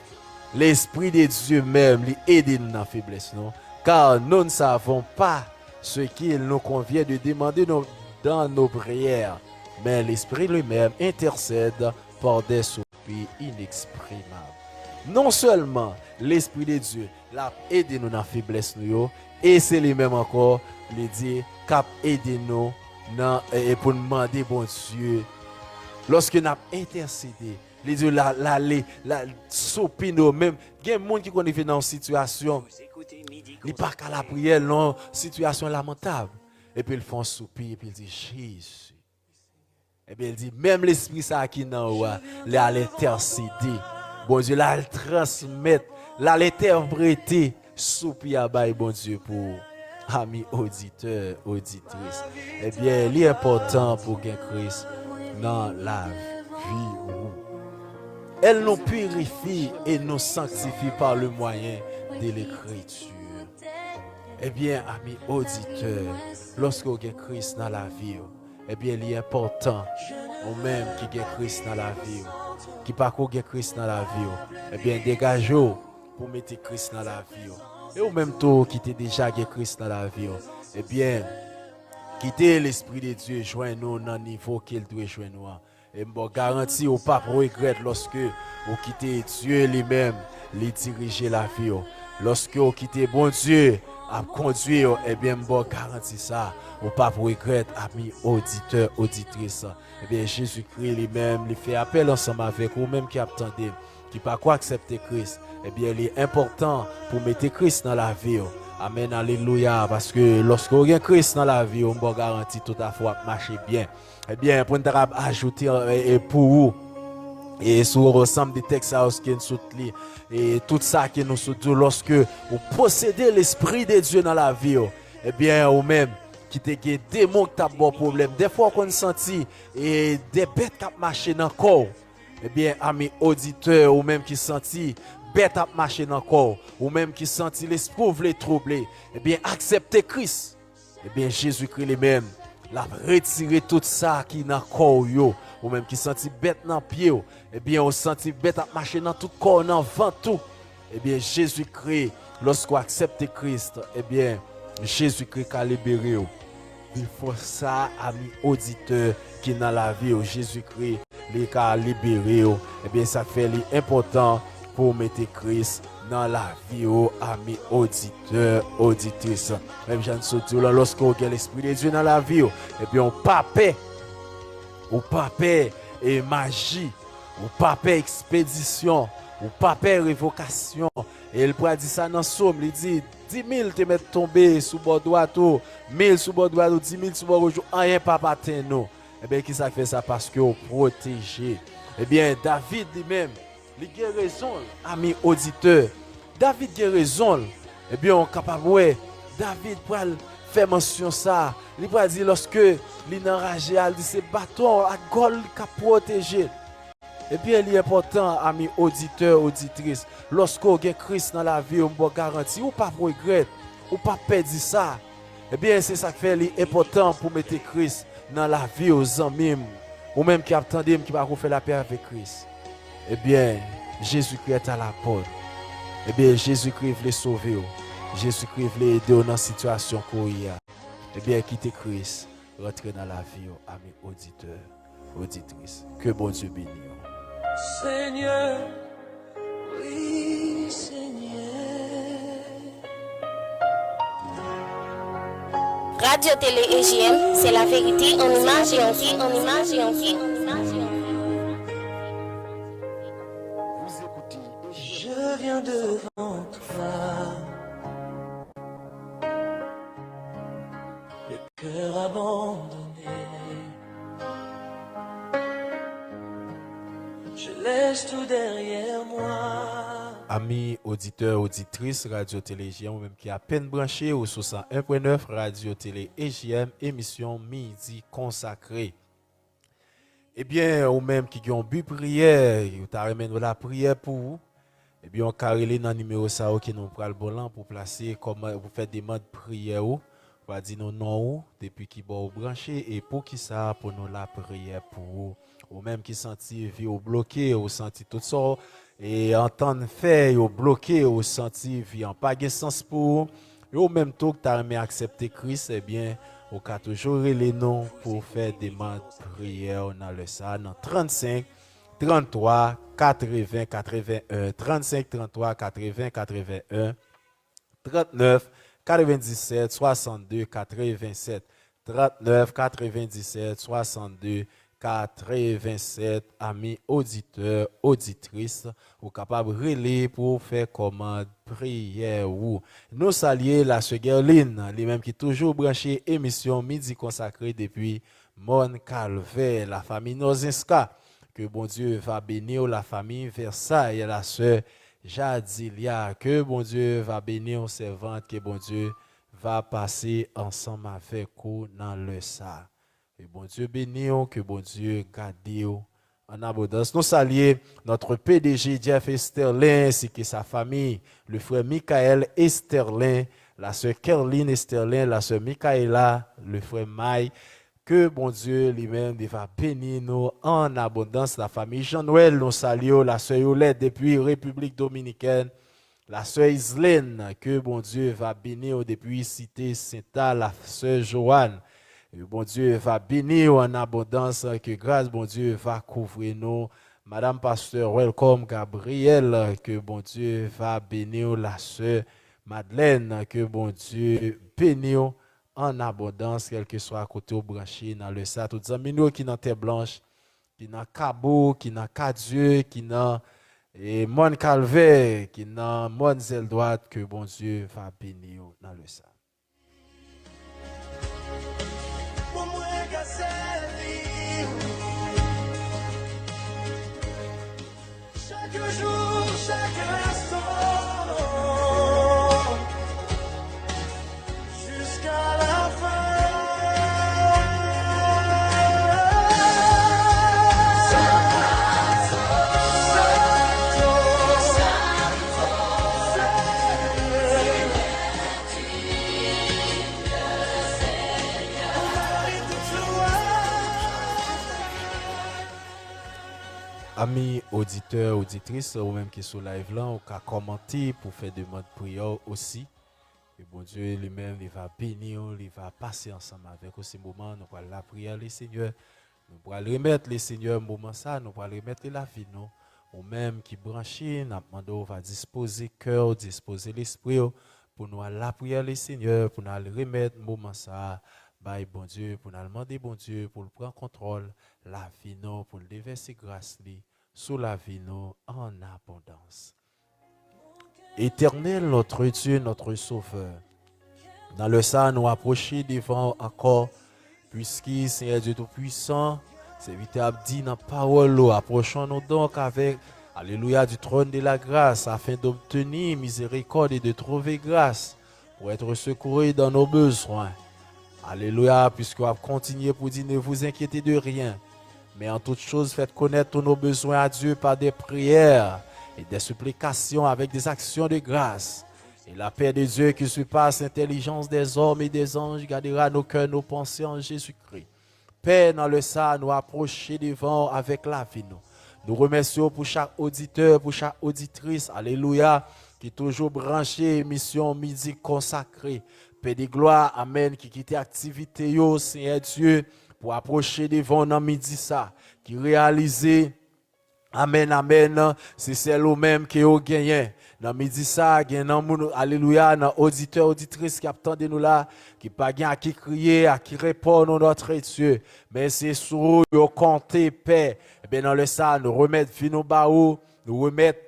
L'Esprit de Dieu même lui aide dans la faiblesse, non? Car nous ne savons pas ce qu'il nous convient de demander dans nos prières. Mais l'Esprit lui-même intercède par des soupirs inexprimables. Non seulement l'Esprit de Dieu l'a aidé nous dans la faiblesse, et c'est lui-même encore, il dit, cap aidé nous pour demander bon Dieu. Lorsque nous avons intercédé, les dieux la soupir nous même. Il y a des gens qui connaissent dans une situation, il n'y a pas qu'à la prière, non, situation lamentable. Et puis ils font soupir, et puis ils disent Jésus. Et bien il dit, même l'esprit ça qui n'a pas, là l'intercéder. Bon Dieu, là le transmettre, là l'interpréter, soupir à bail, bon Dieu, pour amis auditeurs, auditrices. Eh bien, il est important pour que Christ dans la vie. Elle nous purifie et nous sanctifie par le moyen de l'écriture. Eh bien, amis auditeurs, lorsque vous avez Christ dans la vie, eh bien, il est important, ou même qui a Christ dans la vie, qui pas qu'on a Christ dans la vie, eh bien, dégagez-vous pour mettre Christ dans la vie. Et ou même toi qui t'es déjà Christ dans la vie, eh bien, quittez l'Esprit de Dieu, joignez-nous dans le niveau qu'il doit joindre nous. Et je garantis au pape regret lorsque vous quittez Dieu lui-même, lui diriger la vie. Lorsque vous quittez bon Dieu à conduire, eh bien, je garantis ça. Au pape regret, amis auditeurs, auditrices. Eh bien, Jésus-Christ lui-même, il fait appel ensemble avec vous-même qui attendez, qui pas quoi accepter Christ. Eh bien, il est important pour mettre Christ dans la vie. Amen, alléluia. Parce que lorsque vous avez Christ dans la vie, on peut garantir tout à fait marcher bien. Eh bien, pour nous ajouter pour vous, et sur l'ensemble des textes qui nous soutiennent, et tout ça qui nous soutient, lorsque vous possédez l'Esprit de Dieu dans la vie, eh bien, ou même, qui te des démons qui ont des problèmes. Des fois, qu'on sentit et des bêtes qui marchent dans le corps. Eh bien, amis auditeurs, ou même qui sentit bête à marcher dans le corps, ou même qui sentit l'esprit les troubler, eh bien, acceptez Christ. Eh bien, Jésus-Christ lui-même, l'a retiré tout ça qui est dans le corps, ou même qui sentit bête dans le pied, eh bien, on sentit bête à marcher dans tout le corps, dans le vent, tout. Eh bien, Jésus-Christ, lorsqu'on accepte Christ, eh bien, Jésus-Christ a libéré. Il faut ça, amis auditeurs, qui dans la vie, Jésus-Christ, les a libéré. Eh bien, ça fait l'important pour mettre Christ dans la vie, amis auditeurs, auditrices. Même Jean Soto, lorsqu'on a l'Esprit de Dieu dans la vie, et puis on pape et magie, on pape expédition, on pape révocation. Et il pourra dire ça dans le somme, il dit 10 000 te mettent tomber sous bord droit, 1000 sous bord droit, 10 000 sous bord gauche, rien pas atteint nous. Eh bien, qui ça fait ça parce que vous protégez. Eh bien, David lui-même, il a raison, amis auditeurs. David a raison. Eh bien, on est capable de David pour faire mention ça. Il va dire lorsque il est enragé, il dit c'est bâton à gol qui a protégé. Et bien, il est important, amis auditeurs, auditrices, lorsqu'on a Christ dans la vie, on peut garantir, ou pas regretter, ou pas perdre ça. Eh bien, c'est ça qui fait important pour mettre Christ dans la vie aux amis, ou même qui attendent, qui va faire la paix avec Christ. Eh bien, Jésus-Christ est à la porte. Eh bien, Jésus-Christ veut les sauver. Jésus-Christ veut les aider dans la situation qu'on y a. Eh bien, quittez Christ, rentrez dans la vie, amis auditeurs, auditrices. Que bon Dieu bénisse. Seigneur, oui Seigneur. Radio Télé EGM, c'est la vérité en image et en son. En image et en son. Vous écoutez Je viens devant toi, le cœur abandonné. Je laisse tout derrière moi. Amis auditeurs, auditrices, Radio Télé EGM, ou même qui a peine branché au 61.9 Radio Télé EGM, émission Midi consacrée. Eh bien, ou même qui ont bu prière, ou t'as remis la prière pour vous, eh bien, on carré dans le numéro ça qui nous prend le bon pour placer, comment vous faites des modes prière, on va dire nos noms depuis qui va branché et pour qui ça, pour nous la prière pour vous. Ou même qui senti vie au bloqué, ou senti tout ça, et entendre faire, ou bloqué, ou senti vie en pas de sens pour, ou même tout que tu as aimé accepter Christ, eh bien, ou qu'à toujours les noms pour faire des demandes prières dans le ça, dans 35, 33, 80, 81, 35, 33, 80, 81, 39, 97, 62, 87, 39, 97, 62, 87, amis auditeurs, auditrices, ou capable de relayer pour faire commande prière ou nous saluer la sœur Gerline, lui-même qui toujours branché émission midi consacrée depuis Mon Calvaire, la famille Nozinska, que bon Dieu va bénir la famille Versailles, la sœur Jadilia, que bon Dieu va bénir aux servantes, que bon Dieu va passer ensemble avec vous dans le ça. Que bon Dieu bénisse, que bon Dieu garde en abondance. Nous saluons notre PDG Jeff Esterlin ainsi que sa famille, le frère Michael Esterlin, la sœur Kerline Esterlin, la sœur Michaela, le frère Maï. Que bon Dieu lui-même va bénir nous en abondance. La famille Jean-Noël, nous saluons la sœur Yolette depuis République Dominicaine. La sœur Islaine, que bon Dieu va bénir depuis Cité Saint-A, la sœur Joanne. Que bon Dieu va bénir en abondance, que grâce bon Dieu va couvrir nous. Madame Pasteur, welcome Gabriel, que bon Dieu va bénir la sœur Madeleine, que bon Dieu bénisse en abondance, quel que soit à côté au branché dans le ça. Tous les amis qui dans terre blanche, qui dans Cabo, qui dans Cadieux, qui dans Mon Calvaire, qui dans Mon Zelle droite, que bon Dieu va bénir dans le ça. Chaque jour, chaque instant, jusqu'à la fin. Amis auditeurs, auditrices, ou même qui sont live là, ou qui commenter pour faire des modes de prière aussi. Et bon Dieu lui-même, il va bénir, il va passer ensemble avec nous ces moments. Nous allons la prière, les seigneurs. Nous allons remettre les seigneurs moment ça, nous allons remettre la vie, nous. Ou même qui branché, nous va disposer cœur, disposer l'esprit pour nous aller la prière, les seigneurs, pour nous remettre moment ça. Bye, bon Dieu, pour nous demander, bon Dieu, pour le prendre contrôle, la vie, nous, pour le déverser grâce, sous la vie, nous, en abondance. Éternel, notre Dieu, notre Sauveur, dans le sang, nous approcher devant encore, puisqu'il Seigneur Dieu Tout-Puissant, c'est vite dit dans la parole, approchons-nous donc avec, alléluia, du trône de la grâce, afin d'obtenir miséricorde et de trouver grâce, pour être secouru dans nos besoins. Alléluia, puisqu'on va continuer pour dire ne vous inquiétez de rien, mais en toute chose faites connaître tous nos besoins à Dieu par des prières et des supplications avec des actions de grâce. Et la paix de Dieu qui surpasse l'intelligence des hommes et des anges gardera nos cœurs, nos pensées en Jésus-Christ. Paix dans le sang, nous approcher devant avec la vie. Nous remercions pour chaque auditeur, pour chaque auditrice, alléluia, qui est toujours branché, émission midi consacrée. Paix de gloire, amen, qui quitte activité, yo, Seigneur Dieu, pour approcher devant dans midi ça, qui réaliser, amen, amen, c'est celle-là qui a gagné. Dans midi ça, alléluia, dans auditeur, auditrice qui attendent nous là, qui pas à qui crier, à qui répondre notre Dieu. Mais c'est sur eux, compter paix. Et bien dans le ça, nous remettre vino baou, nous remettre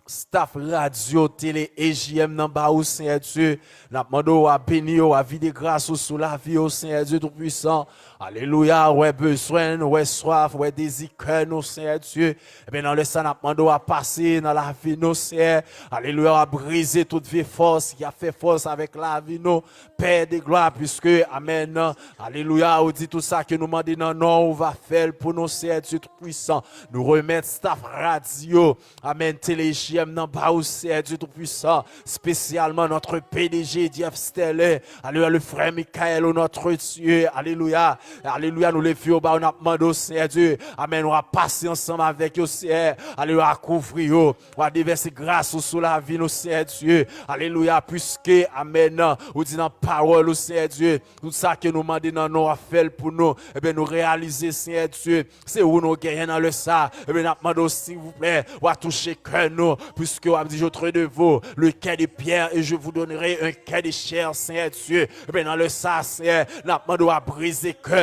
staff radio, télé, EJM dans baou, Seigneur Dieu. Nous demandons à bénir, à vider grâce sous la vie, au Seigneur Dieu Tout-Puissant. Alléluia, ouais besoin, ouais soif, ouais désir, cœur, nous, Seigneur Dieu. Et bien dans le sang, nous demandons à passer dans la vie, nous, Seigneur. Alléluia, à briser toute vie force qui a fait force avec la vie, nous. Père de gloire, puisque, amen. Alléluia, on dit tout ça que nous demandons, non, non, on va faire pour nous, Seigneur Dieu Tout-Puissant. Nous remettre staff radio, amen, télé, JM, dans baou, Seigneur Dieu Tout-Puissant. Spécialement notre PDG, Jeff Sterling. Alléluia, le frère Michael, notre Dieu. Alléluia. Alléluia, nous les filles, on a demandé au Seigneur Dieu. Amen, on va passer ensemble avec eux, Seigneur. Alléluia, à couvrir, on va déverser grâce sur la vie, nous, Seigneur Dieu. Alléluia, puisque, amen, on dit dans la parole, au Seigneur Dieu, tout ça que nous demandons dans nos affaires pour nous, eh bien, nous réaliser, Seigneur Dieu, c'est où nous gagnons dans le ça. Eh bien, nous demandons, s'il vous plaît, on va toucher cœur nous, puisque on a dit, je traite de vous, le cœur de pierre, et je vous donnerai un cœur de chair, Seigneur Dieu. Eh bien, dans le ça, Seigneur, nous demandons à briser cœur.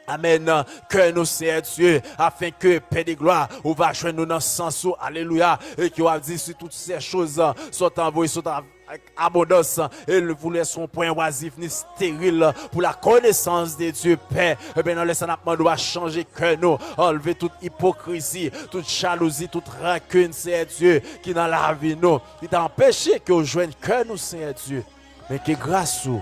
Amen. Que nous, Seigneur Dieu, afin que, Père de gloire, on va joindre nous dans ce sens, alléluia, et qui va dire si toutes ces choses sont envoyées, sont en abondance, et ne vous laisseront point oisif ni stérile pour la connaissance de Dieu, Père. Et bien, dans le Saint-Apement, doit changer que nous, enlever toute hypocrisie, toute jalousie, toute rancune, Seigneur Dieu, qui dans la vie, nous, qui t'a empêché que nous joignions que nous, Seigneur Dieu, mais que grâce nous,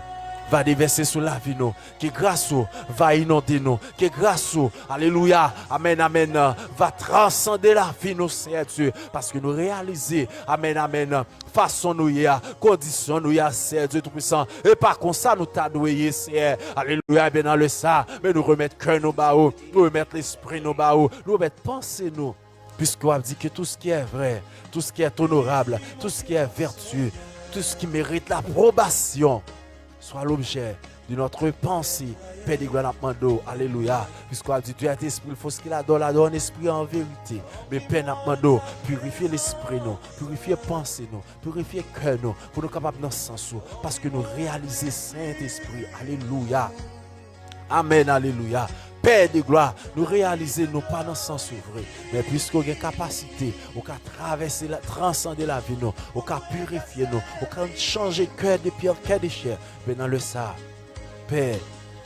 va déverser sur la vie nous, que grâce va inonder nous, que grâce, alléluia, amen, amen, va transcender la vie nous, Seigneur Dieu, parce que nous réalisons, amen, amen, façon nous y a, condition nous y a, Seigneur Dieu Tout-Puissant, et par contre ça nous t'adouer, Seigneur, alléluia, bien dans le ça, mais nous remettre cœur nous bas, nous remettre l'esprit nous bas, nous remettre pensée nous, puisqu'on a dit que tout ce qui est vrai, tout ce qui est honorable, tout ce qui est vertueux, tout ce qui mérite l'approbation, soit l'objet de notre pensée, Père de gloire, alléluia. Puisqu'on a dit Dieu est esprit, il faut ce qu'il adore en esprit en vérité. Mais Père Napmando, purifier l'esprit, nous, purifier pensée, nous, purifier cœur, nous, pour nous capables dans ce sens, parce que nous réalisons Saint-Esprit, alléluia. Amen, alléluia. Père de gloire, nous réalisons nous pas dans le sens vrai, mais puisqu'on a une capacité, on peut traverser, transcender la vie, on peut purifier nous, on peut changer cœur de pierre, cœur de chair. Mais dans le ça, Père,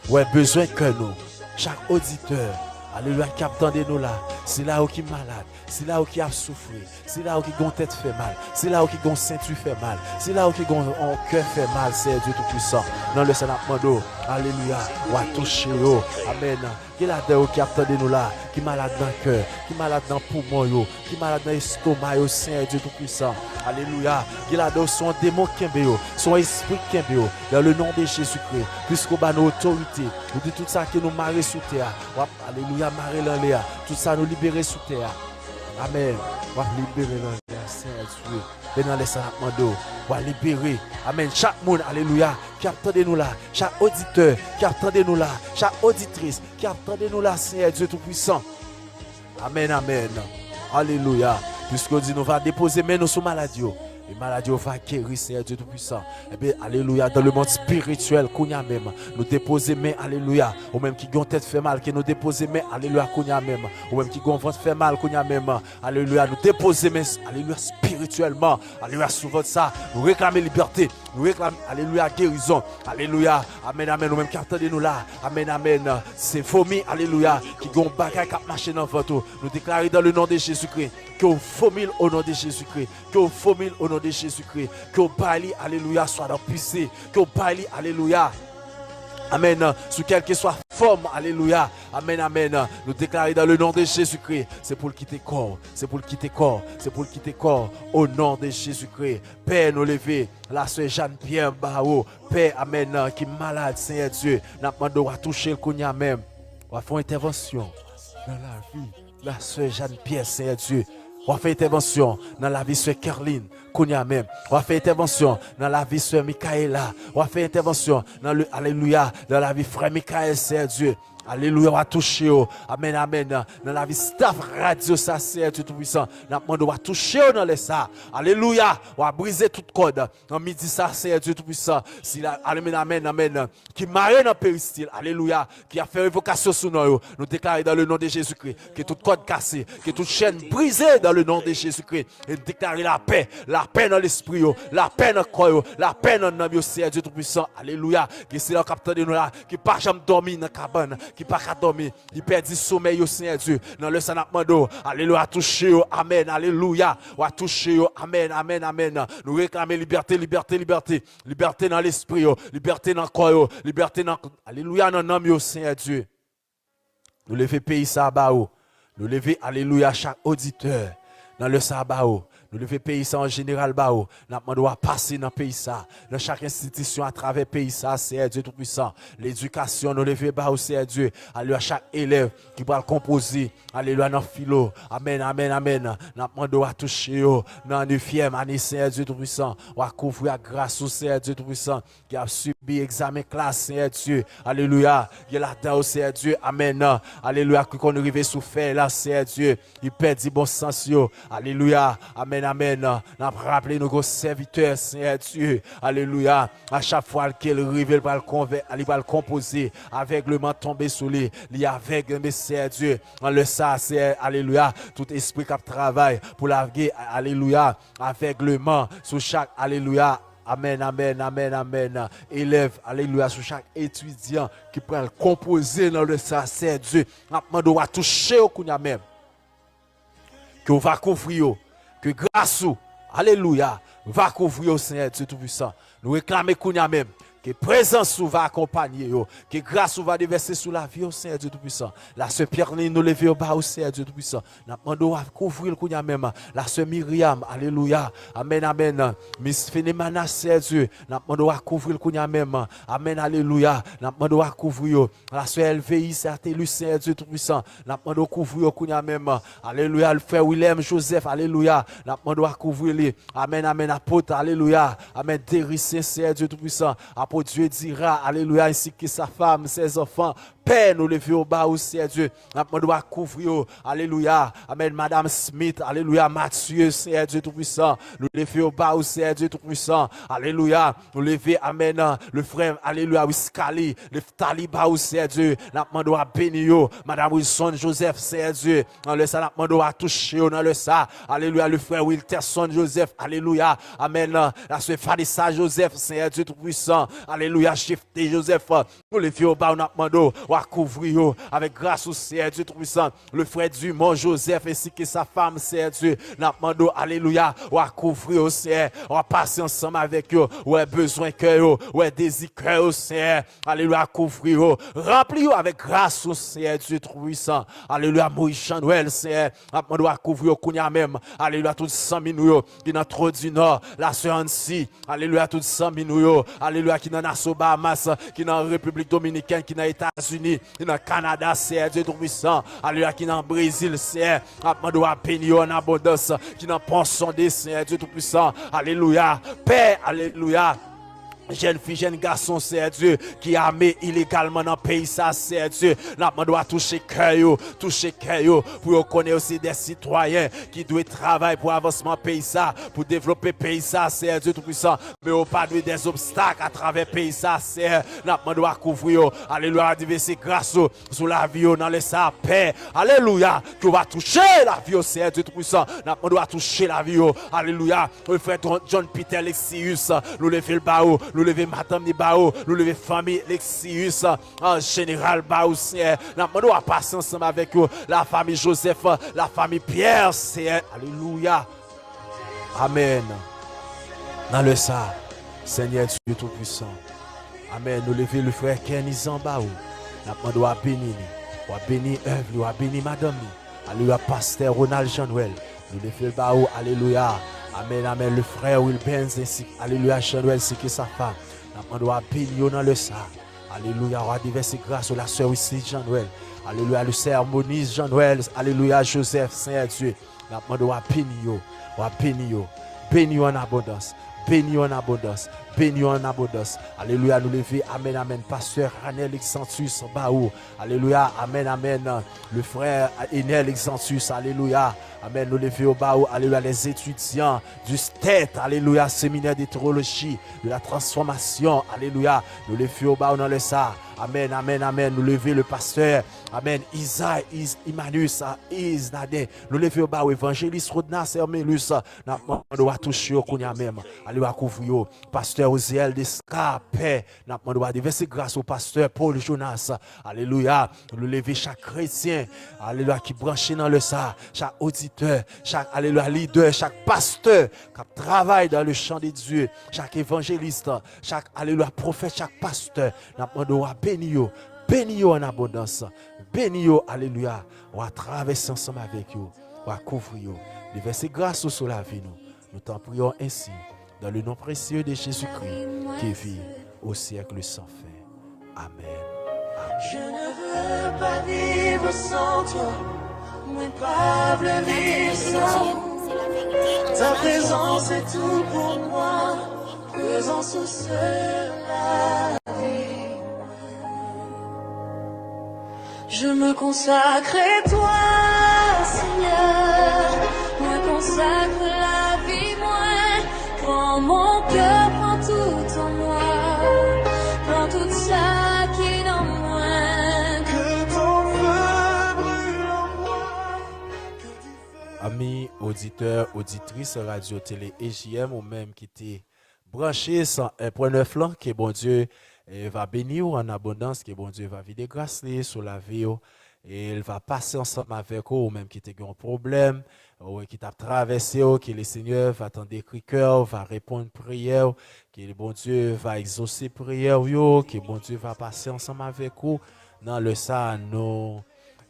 on a besoin que nous, chaque auditeur, alléluia, qui attendait nous là, c'est là où qui est malade, c'est là où qui a souffert, c'est là où qui a tête fait mal, c'est là où qui a ceinture fait mal, c'est là où qui a cœur fait mal, c'est Dieu Tout-Puissant. Dans le Saint-Apement, alléluia, on a touché, amen. Qui est là-dedans qui attendait nous là, qui est malade dans le cœur, qui est malade dans le poumon, qui est malade dans l'estomac, Seigneur Dieu Tout-Puissant. Alléluia. Qui est là-dedans son démon qui est son esprit qui est dans le nom de Jésus-Christ. Puisqu'on a nos autorités, nous dit tout ça qui nous marie sous terre. Alléluia, marie dans l'air. Tout ça nous libérer sous terre. Amen. On va libérer dans l'air, Seigneur Dieu. Et dans les Saint-Apement, on va libérer. Amen. Chaque monde, alléluia, qui attendait nous là. Chaque auditeur qui attendait nous là. Chaque auditrice qui attendait nous là, Seigneur Dieu Tout-Puissant. Amen, amen. Alléluia. Puisqu'on dit nous va déposer main nous sous maladie. Et maladie va guérir, Seigneur Dieu Tout-Puissant. Eh bien, alléluia, dans le monde spirituel, qu'on y a même, nous déposer main, alléluia, ou même qui ont tête fait mal, qui nous déposer main, alléluia, qu'on y a même, ou même qui ont ventre fait mal, qu'on y a même, alléluia, nous déposer main, alléluia, spirituellement, alléluia, sur votre ça, nous réclamer liberté, nous réclamer, alléluia, guérison, alléluia, amen, amen, ou même qui attendez nous là, amen, amen, c'est fourmis, alléluia, qui ont bagaille qui marché dans votre, nous déclarer dans le nom de Jésus-Christ, que vous fourmis au nom de Jésus-Christ, que vous fourmis au nom de Jésus-Christ, que vous parlez, alléluia, soit dans puissé, que vous parlez, alléluia, amen, sous quelle que soit forme, alléluia, amen, amen, nous déclarer dans le nom de Jésus-Christ, c'est pour le quitter corps, c'est pour le quitter corps, c'est pour le quitter corps, au nom de Jésus-Christ, Père, nous lever, la soeur Jeanne-Pierre Bao, Père, amen, qui est malade, Seigneur Dieu, n'a pas de toucher le cognac même, on va faire intervention dans la vie, la soeur Jeanne-Pierre, Seigneur Dieu. On va faire intervention dans la vie de Sœur Caroline, Kounia même. On va faire intervention dans la vie de Sœur Michaela. On va faire intervention dans le, alléluia, dans la vie de Frère Michael, Seigneur Dieu. Alléluia, on va toucher, amen, amen, dans la vie staff radio, ça c'est Dieu Tout-Puissant. On va toucher dans les ça. Alléluia, on va briser toute code. Dans midi, ça c'est Dieu Tout-Puissant. Si la, amen, amen, amen, qui marie dans le péristyle, alléluia, qui a fait évocation sur nous, nous déclarons dans le nom de Jésus-Christ, que toute code cassée, que toute chaîne brisée dans le nom de Jésus-Christ, et déclarer la paix dans l'esprit, la paix dans le corps, la paix dans l'âme, c'est Dieu Tout-Puissant. Alléluia, que c'est là capteur de nous là, qui pas jamais dormir dans la cabane, qui pas qu'à dormir, il perd du sommeil au Seigneur Dieu, dans le Saint-Apement, alléluia, toucher, amen, alléluia, on va toucher, amen, amen, amen, nous réclamer liberté, liberté, liberté, liberté dans l'esprit, liberté dans le corps, liberté dans, alléluia, dans l'âme au Seigneur Dieu, nous lever pays sabbat, nous lever, alléluia, chaque auditeur, dans le sabbat, nous lever pays ça en général, nous devons passer dans le pays ça, dans chaque institution à travers le pays ça, c'est Dieu Tout-Puissant. L'éducation, nous lever c'est Dieu. Alléluia, chaque élève qui va le composer, alléluia, dans le philo, amen, amen, amen. Nous devons toucher dans la 9e année, c'est Dieu Tout-Puissant. On va couvrir grâce au Seigneur Dieu Tout-Puissant qui a subi bi examen classe, Seigneur Dieu. Alléluia. Il là dedans, Seigneur Dieu. Amen. Alléluia. Qu'on arrive sous faire là, Seigneur Dieu. Il perd du bon sens, yo. Alléluia. Amen, amen. N'a rappelé nos serviteurs, Seigneur Dieu. Alléluia. À chaque fois qu'il arrive, il va le composer avec le menton tombé sous lui. Il y a avec, Seigneur Dieu. On le sait, c'est, alléluia. Tout esprit qui travaille pour la vie, alléluia. Aveuglement sur chaque, alléluia. Amen, amen, amen, amen. Élève, alléluia, sur chaque étudiant qui prend le composer dans le c'est Dieu. On doit toucher au kounya même. Que on va couvrir, que grâce, alléluia, va couvrir au Seigneur Dieu Tout-Puissant. Nous réclamons kounya même. Que présence va accompagner, que grâce va déverser sous la vie au Seigneur Dieu Tout-Puissant. La sœur Pierre nous lever au bas au Seigneur Dieu Tout-Puissant. Nous demandons à couvrir le kounya même. La sœur Myriam, alléluia. Amen, amen. Miss Fénémana, Seigneur Dieu. Nous demandons à couvrir le kounya même. Amen, alléluia. Nous demandons à couvrir. La sœur LVI, c'est Seigneur Dieu Tout-Puissant. Nous demandons à couvrir le kounya même. Alléluia. Le frère William Joseph, alléluia. Nous demandons à couvrir lui. Amen, amen. Apôtre, alléluia. Amen. Dérissé, Seigneur Dieu Tout-Puissant. Dieu dira, alléluia, ainsi que sa femme, ses enfants. Père, nous lever au bas au Seigneur Dieu. Nous doit couvrir, alléluia. Amen, Madame Smith, alléluia, Mathieu, Seigneur Dieu Tout-Puissant. Nous lever au bas au Seigneur Dieu Tout-Puissant. Alléluia. Nous lever, amen, le frère, alléluia, Wiskali, le Taliba au Seigneur Dieu. Nous doit bénir, Madame Wilson Joseph, Seigneur Dieu. Dans le ça, nous doit toucher, dans le ça. Alléluia, le frère Wilterson Joseph, alléluia. Amen, la sœur Fadissa Joseph, Seigneur Dieu Tout-Puissant. Alléluia, chef de Joseph. Nous lever au bas, nous à couvrir avec grâce au Seigneur Dieu Tout-Puissant. Le frère Dumont Joseph ainsi que sa femme, Seigneur Dieu. Nous demandons, alléluia, à couvrir au Seigneur. On va passer ensemble avec eux. Ouais, besoin cœur, ouais, désir cœur au Seigneur. Alléluia, à couvrir. Remplis avec grâce au Seigneur Dieu Tout-Puissant. Alléluia, Moïse Jean-Noël, Seigneur. Nous demandons à couvrir au Kounia même. Alléluia, tous 100 000 qui dans trop du Nord. La sœur Annecy. Alléluia, tous 100 000. Alléluia, qui dans Nassau Bahamas, qui dans la République Dominicaine, qui dans les États-Unis. Qui dans le Canada, c'est Dieu Tout-Puissant. Alléluia, qui dans le Brésil, c'est Dieu bénir en abondance. Qui dans Ponsondé, c'est Dieu Tout-Puissant. Alléluia. Paix, alléluia. Jeune fille, jeune garçon, c'est Dieu, qui a mis illégalement dans le pays, ça, c'est Dieu. Nous doit toucher cœur, pour connaître aussi des citoyens qui doivent travailler pour avancement pays, ça, pour développer pays, ça, c'est Dieu Tout-Puissant. Mais au pas de des obstacles à travers pays, ça, c'est nous doit couvrir, alléluia, diverser grâce sur la vie, dans le ça, paix, alléluia, qui va toucher la vie, c'est Dieu Tout-Puissant. Nous doit toucher la vie, alléluia. Le frère John Peter Lexius, nous lever le bas, nous lever Madame Nibao, nous lever famille Lexius, en général Baousien. Nous devons passer ensemble avec eux, la famille Joseph, la famille Pierre, c'est alléluia. Amen. Dans le ça, Seigneur Dieu Tout-Puissant. Amen. Nous lever le frère Kenny Zambaou. Nous devons bénir, bénir œuvre, nous bénir Madame. Alléluia, pasteur Ronald Jean-Noël. Nous lever le Baou, alléluia. Amen, amen. Le frère Will Benz, alléluia, Jean-Noël, c'est que sa femme. On doit bénir dans le ça. Alléluia, on va diverser grâce à la sœur ici, Jean-Noël. Alléluia, le sœur Moniz, Jean-Noël. Alléluia, Joseph, Seigneur Dieu. On doit bénir, on va bénir. Bénir en abondance. Bénis en abondance. Bénis en abondance. Alléluia. Nous lever. Amen, amen. Pasteur Ranel Exantus Baou. Alléluia. Amen, amen. Le frère Enel Exantus. Alléluia. Amen. Nous lever au Baou. Alléluia. Les étudiants du STET. Alléluia. Séminaire d'éthérologie. De la transformation. Alléluia. Nous lever au Baou dans le ça. Amen, amen, amen. Nous lever le pasteur. Amen. Isa, Imanus, Isnade. Nous lever au Baou. Évangéliste Rodna Sermelus. Nous doit toucher au Kounia même. Alléluia. Couvrir. Pasteur Oziel Descarpe. Nous doit déverser grâce au pasteur Paul Jonas. Alléluia. Nous lever chaque chrétien. Alléluia. Qui branche dans le ça. Chaque auditeur. Chaque, alléluia, leader. Chaque pasteur. Qui travaille dans le champ de Dieu. Chaque évangéliste. Chaque, alléluia, prophète. Chaque pasteur. Nous doit bénir. Bénir en abondance. Bénir. Alléluia. On va traverser ensemble avec vous. On va couvrir. Déverser grâce sur la vie. Nous t'en prions ainsi. Dans le nom précieux de Jésus-Christ, qui vit au siècle sans fin. Amen. Je ne veux pas vivre sans toi, mais pas vivre sans. Ta présence est tout pour moi. faisant sous la vie. Je me consacre à toi, Seigneur, me consacre la vie, moi, prends mon cœur, prends tout en moi, prends tout ça qui est dans moi, que ton feu brûle en moi, que tu fais... Amis, auditeurs, auditrices, radio, télé, EJM, ou même qui t'est branché 101.9 là, que bon Dieu va bénir en abondance, que bon Dieu va vider grâce sur la vie, et il va passer ensemble avec vous, ou même qui t'est un problème, ou qui t'a traversé, que le Seigneur va t'en décrire cœur, va répondre prière, que le bon Dieu va exaucer prière, que bon Dieu va passer ensemble avec vous dans le ça, nous.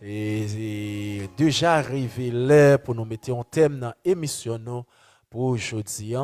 Et déjà arrivé l'heure pour nous mettre un thème dans l'émission pour aujourd'hui.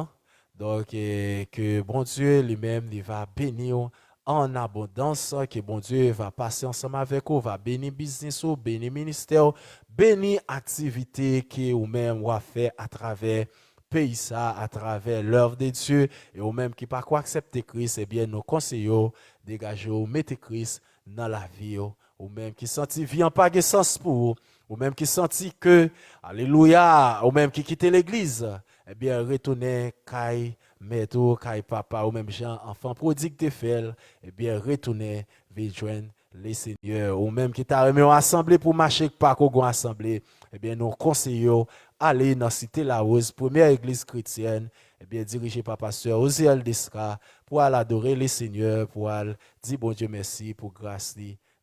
Donc, que bon Dieu lui-même il va bénir en abondance, que bon Dieu va passer ensemble avec vous, va bénir business, bénir ministère, bénir activité que vous-même va faire à travers pays ça, à travers l'œuvre de Dieu, et ou même qui pas quoi accepter Christ, eh bien nous conseillons dégager ou mettre Christ dans la vie, ou même qui senti vie en pas de sens pour, ou même qui senti que, alléluia, ou même qui quitte l'église, eh bien retourner caille maître, caille papa, ou même Jean, enfant prodigue de fait, eh bien retourner rejoindre les seigneurs, ou même qui t'a remis en assemblée pour marcher pas qu'on assemblée, eh bien nous conseillons aller dans Cité La Rose, première église chrétienne, eh bien dirigée par pasteur Osiel Desca, pour aller adorer les seigneurs, pour aller dire bon Dieu merci pour grâce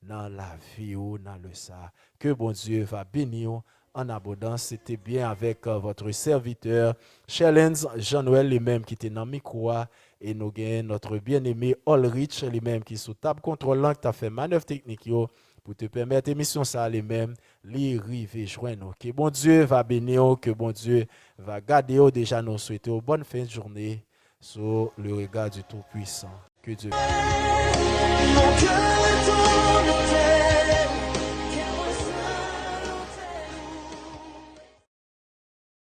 dans la vie ou dans le ça. Que bon Dieu va bénir en abondance. C'était bien avec votre serviteur, Challenge Jean-Noël, lui-même qui était dans le micro, et nous avons notre bien-aimé Ulrich, lui-même qui est sous table contrôlant, qui a fait manœuvre technique pour te permettre l'émission ça lui-même, les river joindre. Que bon Dieu va bénir, que bon Dieu va garder. Déjà, nous souhaitons une bonne fin de journée sous le regard du Tout-Puissant. Que Dieu. Mon cœur tourne en tête.